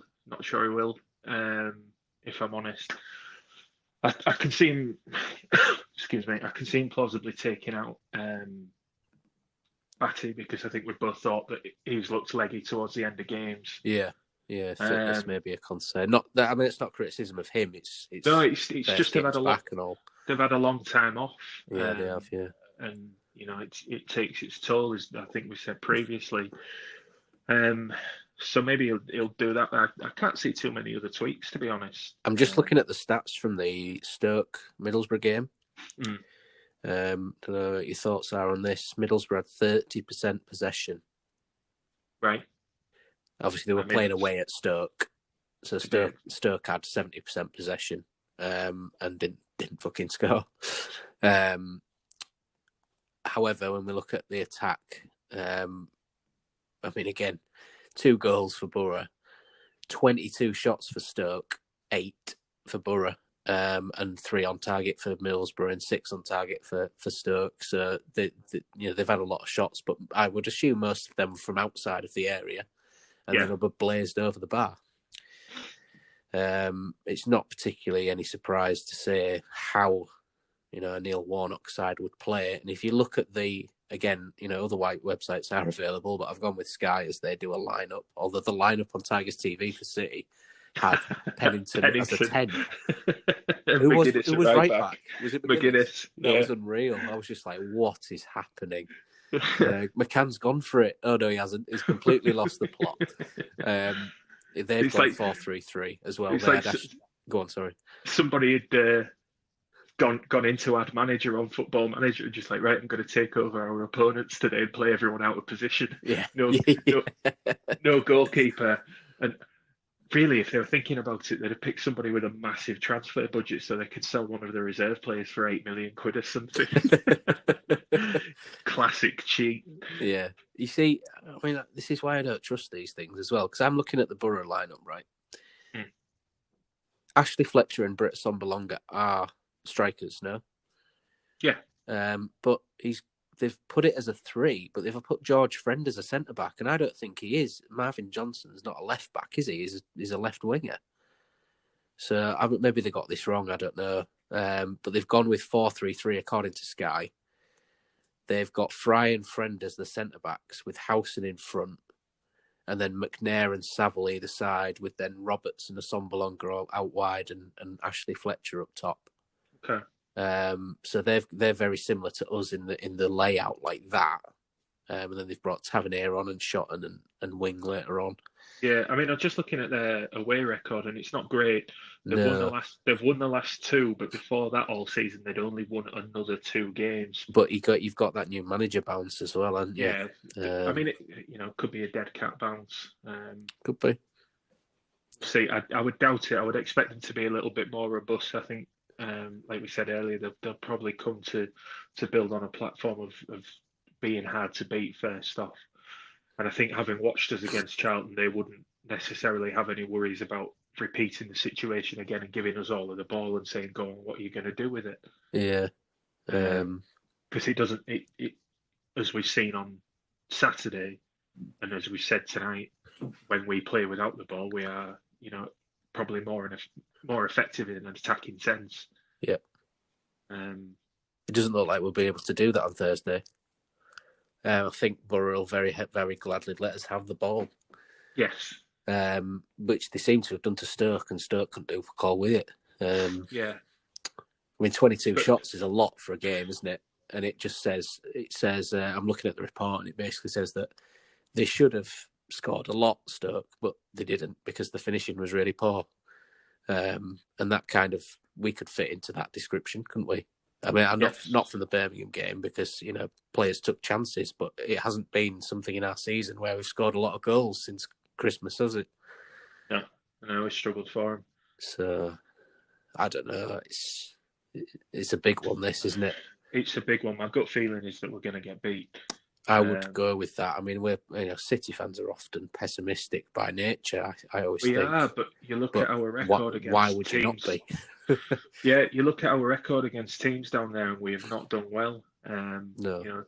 If I'm honest. I can see him. Excuse me. I can see him plausibly taking out Batty because I think we both thought that he's looked leggy towards the end of games. Yeah, fitness may be a concern. Not that. I mean, it's not criticism of him. It's just they've had they've had a long time off. Yeah, they have. Yeah, and it takes its toll, as I think we said previously. So maybe he'll do that. I can't see too many other tweaks, to be honest. I'm just looking at the stats from the Stoke Middlesbrough game. Don't know what your thoughts are on this. Middlesbrough had 30% possession. Right. Obviously, they were playing away at Stoke, so Stoke had 70% possession and didn't fucking score. However, when we look at the attack, I mean, again, 2 goals for Borough, 22 shots for Stoke, 8 for Borough, and 3 on target for Middlesbrough and 6 on target for Stoke. So they've had a lot of shots, but I would assume most of them from outside of the area, and then were blazed over the bar. It's not particularly any surprise to say how a Neil Warnock side would play, and if you look at other white websites are available, but I've gone with Sky as they do a lineup. Although the lineup on Tigers TV for City had Pennington as a 10. Who was right back? Was it McGuinness? That was unreal. I was just like, what is happening? McCann's gone for it. Oh no, he hasn't. He's completely lost the plot. They've gone 4-3-3 as well. Go on, sorry. Somebody had gone into Ad Manager on Football Manager and just like, right, I'm going to take over our opponents today and play everyone out of position. Yeah. No goalkeeper. And really, if they were thinking about it, they'd have picked somebody with a massive transfer budget so they could sell one of the reserve players for 8 million quid or something. Classic cheat. Yeah. You see, I mean, this is why I don't trust these things as well, because I'm looking at the Borough lineup, right? Ashley Fletcher and Britt Sombalonga are strikers, no? Yeah. But they've put it as a 3, but they've put George Friend as a centre-back, and I don't think he is. Marvin Johnson's not a left-back, is he? He's a left winger. So maybe they got this wrong. I don't know. But they've gone with 4-3-3 according to Sky. They've got Fry and Friend as the centre backs with Howson in front, and then McNair and Saville either side, with then Roberts and Assombalonga out wide and Ashley Fletcher up top. Okay. So they're very similar to us in the layout like that. And then they've brought Tavernier on and Shotton and Wing later on. Yeah, I mean, I'm just looking at their away record, and it's not great. They've No. won the last two, but before that, all season they'd only won another 2 games. But you've got that new manager bounce as well, haven't you? Yeah. I mean, it could be a dead cat bounce. Could be. See, I would doubt it. I would expect them to be a little bit more robust. I think, like we said earlier, they'll probably come to build on a platform of being hard to beat first off. And I think having watched us against Charlton, they wouldn't necessarily have any worries about repeating the situation again and giving us all of the ball and saying, "Go on, what are you going to do with it?" Yeah. Because it doesn't. As we've seen on Saturday, and as we said tonight, when we play without the ball, we are, probably more effective in an attacking sense. Yeah. It doesn't look like we'll be able to do that on Thursday. I think Borough will very, very gladly let us have the ball. Yes. Which they seem to have done to Stoke, and Stoke couldn't do for call with it. Yeah. I mean, 22 shots is a lot for a game, isn't it? And it says, I'm looking at the report, and it basically says that they should have scored a lot, Stoke, but they didn't because the finishing was really poor. And that kind of, we could fit into that description, couldn't we? I mean, I'm not from the Birmingham game because, players took chances, but it hasn't been something in our season where we've scored a lot of goals since Christmas, has it? No, I always struggled for him. So, I don't know. It's a big one, this, isn't it? It's a big one. My gut feeling is that we're going to get beat. I would go with that. I mean, City fans are often pessimistic by nature. I always think. Yeah, but you look at our record against why would teams. You not be? Yeah, you look at our record against teams down there, and we have not done well. No.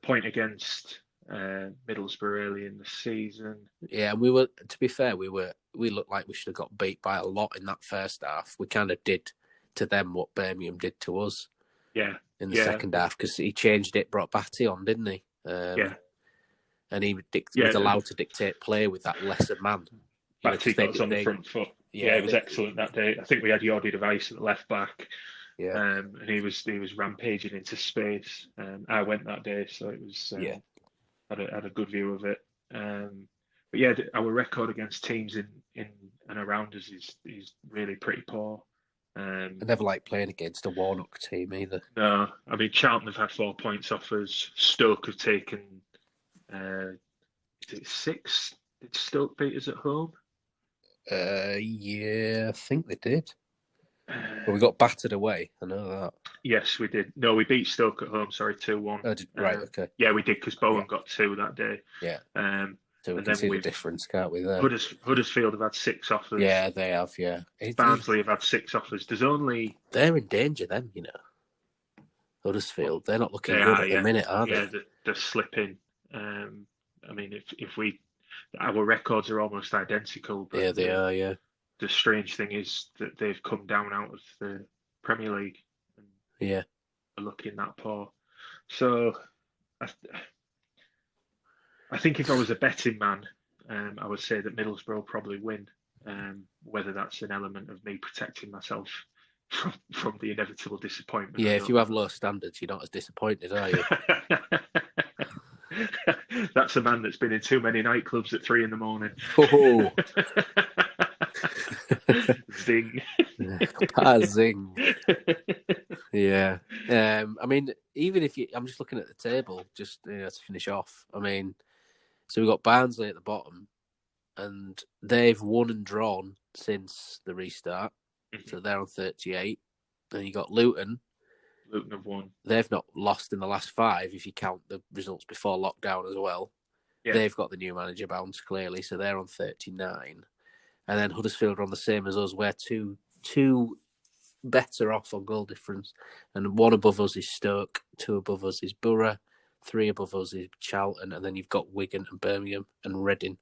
Point against Middlesbrough early in the season. Yeah, and we were. To be fair, we looked like we should have got beat by a lot in that first half. We kind of did to them what Birmingham did to us. Yeah. In the second half, because he changed it, brought Batty on, didn't he? And he was allowed to dictate play with that lesser man. Batty got us on the front foot. Yeah, it was excellent that day. I think we had Jordi Device at the left back. Yeah. And he was rampaging into space. I went that day, so it was had a good view of it. But yeah, our record against teams in and around us is really pretty poor. I never like playing against a Warnock team either. No, I mean Charlton have had 4 points off us. Stoke have taken is it 6? Did Stoke beat us at home? Yeah, I think they did. But we got battered away. I know that. Yes, we did. No, we beat Stoke at home. Sorry, 2-1. Right, okay. Yeah, we did because Bowen got 2 that day. Yeah. So we can see the difference, can't we? There. Huddersfield have had 6 offers. Yeah, they have. Yeah. Barnsley have had 6 offers. They're in danger, then. Huddersfield. They're not looking good at the minute, are they? Yeah, they're slipping. I mean, if our records are almost identical. But yeah, they are. Yeah. The strange thing is that they've come down out of the Premier League. And are looking that poor. So, I think if I was a betting man, I would say that Middlesbrough will probably win. Whether that's an element of me protecting myself from the inevitable disappointment. Yeah, if you have low standards, you're not as disappointed, are you? That's a man that's been in too many nightclubs at 3 a.m. Oh. Zing. Zing. Yeah. I mean, even if I'm just looking at the table, just to finish off. I mean, so we've got Barnsley at the bottom, and they've won and drawn since the restart. Mm-hmm. So they're on 38. Then you got Luton. Luton have won. They've not lost in the last 5 if you count the results before lockdown as well. Yeah. They've got the new manager bounce clearly, so they're on 39. And then Huddersfield are on the same as us. We're two better off on goal difference. And 1 above us is Stoke, 2 above us is Borough, 3 above us is Charlton, and then you've got Wigan and Birmingham and Reading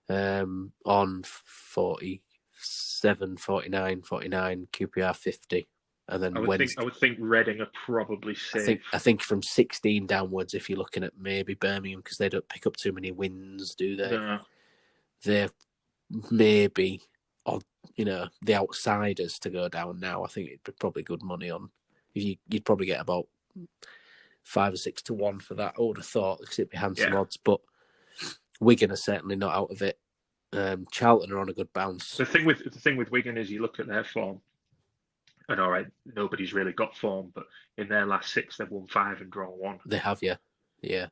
on 40, 7, 49, 49, QPR 50. And then I would think Reading are probably safe. I think from 16 downwards, if you're looking at maybe Birmingham, because they don't pick up too many wins, do they? No. They're maybe on, the outsiders to go down now. I think it'd be probably good money on. You'd probably get about 5 or 6 to 1 for that. I would have thought, because it'd be handsome odds. But Wigan are certainly not out of it. Charlton are on a good bounce. The thing with Wigan is you look at their form, and all right, nobody's really got form, but in their last 6, they've won 5 and drawn 1. They have, yeah.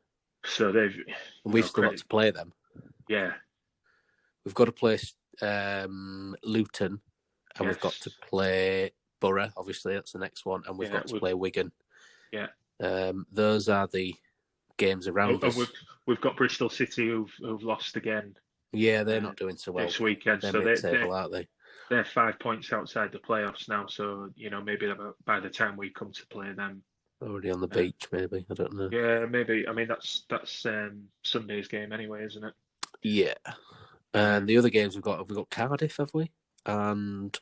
So we've still got to play them. Yeah, we've got to play Luton, and we've got to play Borough. Obviously, that's the next one, and we've got to play Wigan. Yeah, those are the games around us. We've got Bristol City who've lost again. Yeah, they're not doing so well this weekend. They're so mid-table, aren't they? They're 5 points outside the playoffs now. So maybe by the time we come to play them, already on the beach. Maybe, I don't know. Yeah, maybe. I mean, that's Sunday's game anyway, isn't it? Yeah. And the other games we've got Cardiff, have we? And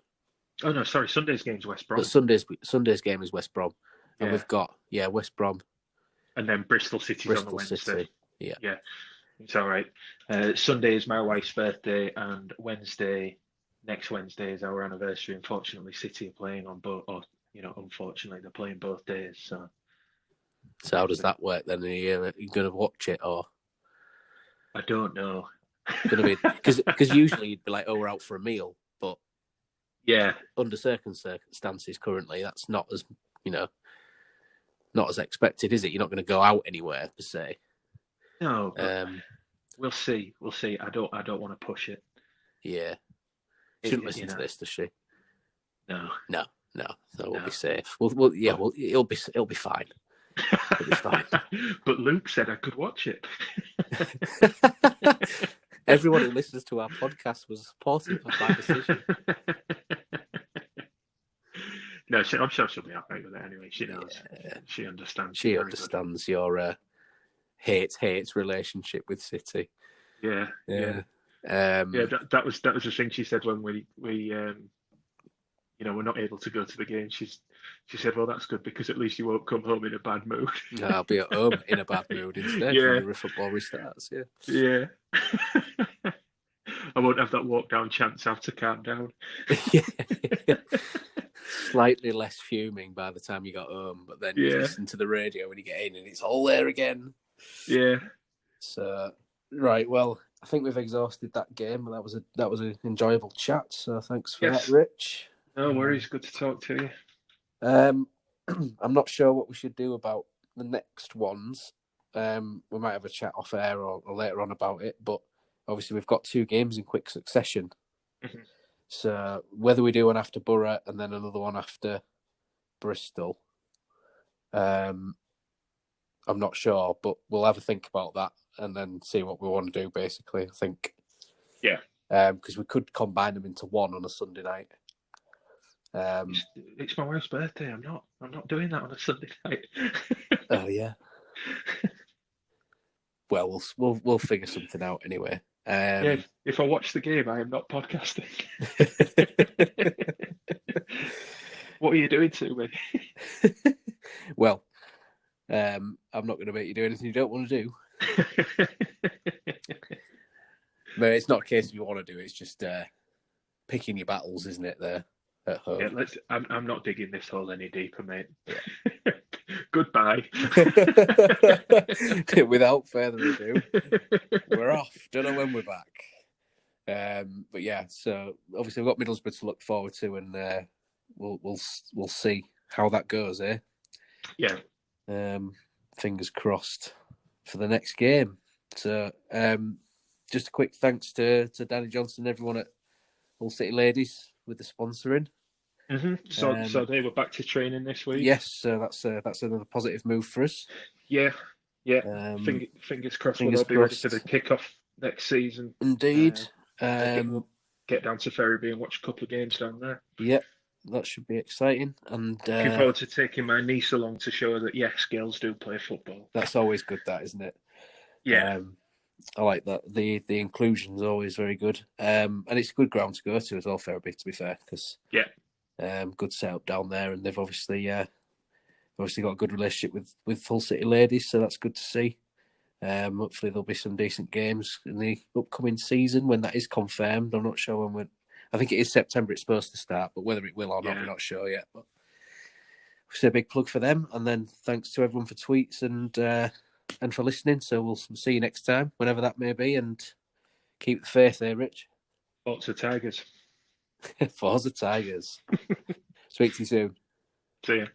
oh no, sorry, Sunday's game's West Brom. But Sunday's game is West Brom, and we've got West Brom, and then Bristol City's on the Wednesday. City. Yeah, it's all right. Sunday is my wife's birthday, and next Wednesday is our anniversary. Unfortunately, City are playing on both, unfortunately they're playing both days. So how does that work then? Are you going to watch it, or I don't know? Going to be because usually you'd be like, oh, we're out for a meal, but under circumstances currently, that's not as not as expected, is it? You're not going to go out anywhere per se. No, we'll see. I don't want to push it. Yeah, shouldn't listen to this, does she? No. We'll be safe. It'll be fine. It'll be fine. But Luke said I could watch it. Everyone who listens to our podcast was supportive of my decision. No, I'm sure she'll be happy with it anyway. She knows. She understands. She understands your hates relationship with City. Yeah. That was the thing she said when we we're not able to go to the game. She said, well, that's good because at least you won't come home in a bad mood. I'll be at home in a bad mood instead when the football restarts. Yeah. I won't have that walk down chance I have to calm down. Slightly less fuming by the time you got home, but then you listen to the radio when you get in and it's all there again. Yeah. So, right, well, I think we've exhausted that game. That was an enjoyable chat, so thanks for that, Rich. No worries, good to talk to you. I'm not sure what we should do about the next ones. We might have a chat off air or later on about it, but obviously we've got 2 games in quick succession. Mm-hmm. So whether we do one after Borough and then another one after Bristol, I'm not sure, but we'll have a think about that and then see what we want to do, basically, I think. Yeah. Because we could combine them into one on a Sunday night. It's my wife's birthday. I'm not doing that on a Sunday night. Oh yeah. Well, we'll figure something out anyway. If I watch the game, I am not podcasting. What are you doing to me? Well, I'm not going to make you do anything you don't want to do. But it's not a case of you want to do it. It's just picking your battles, isn't it? There at home. Yeah, I'm not digging this hole any deeper, mate. Yeah. Goodbye. Without further ado, we're off. Don't know when we're back. But yeah, so obviously we've got Middlesbrough to look forward to, and we'll see how that goes, eh? Yeah. Fingers crossed for the next game. So just a quick thanks to Danny Johnson and everyone at Hull City Ladies with the sponsoring. Mm-hmm. So they were back to training this week. Yes, so that's another positive move for us. Yeah. Fingers crossed we'll be ready for the kickoff next season. Indeed. Get down to Ferriby and watch a couple of games down there. Yep, that should be exciting. And looking forward to taking my niece along to show her that yes, girls do play football. That's always good, that, isn't it? Yeah. I like that. The inclusion is always very good, and it's a good ground to go to as well, Ferriby, to be fair, because good setup down there, and they've obviously got a good relationship with Hull City ladies, so that's good to see. Hopefully there'll be some decent games in the upcoming season when that is confirmed. I'm not sure when I think it is September it's supposed to start, but whether it will or not, we're not sure yet. But it's a big plug for them, and then thanks to everyone for tweets and for listening. So we'll see you next time, whenever that may be, and keep the faith there, Rich. Forza Tigers. Forza Tigers. Speak to you soon. See ya.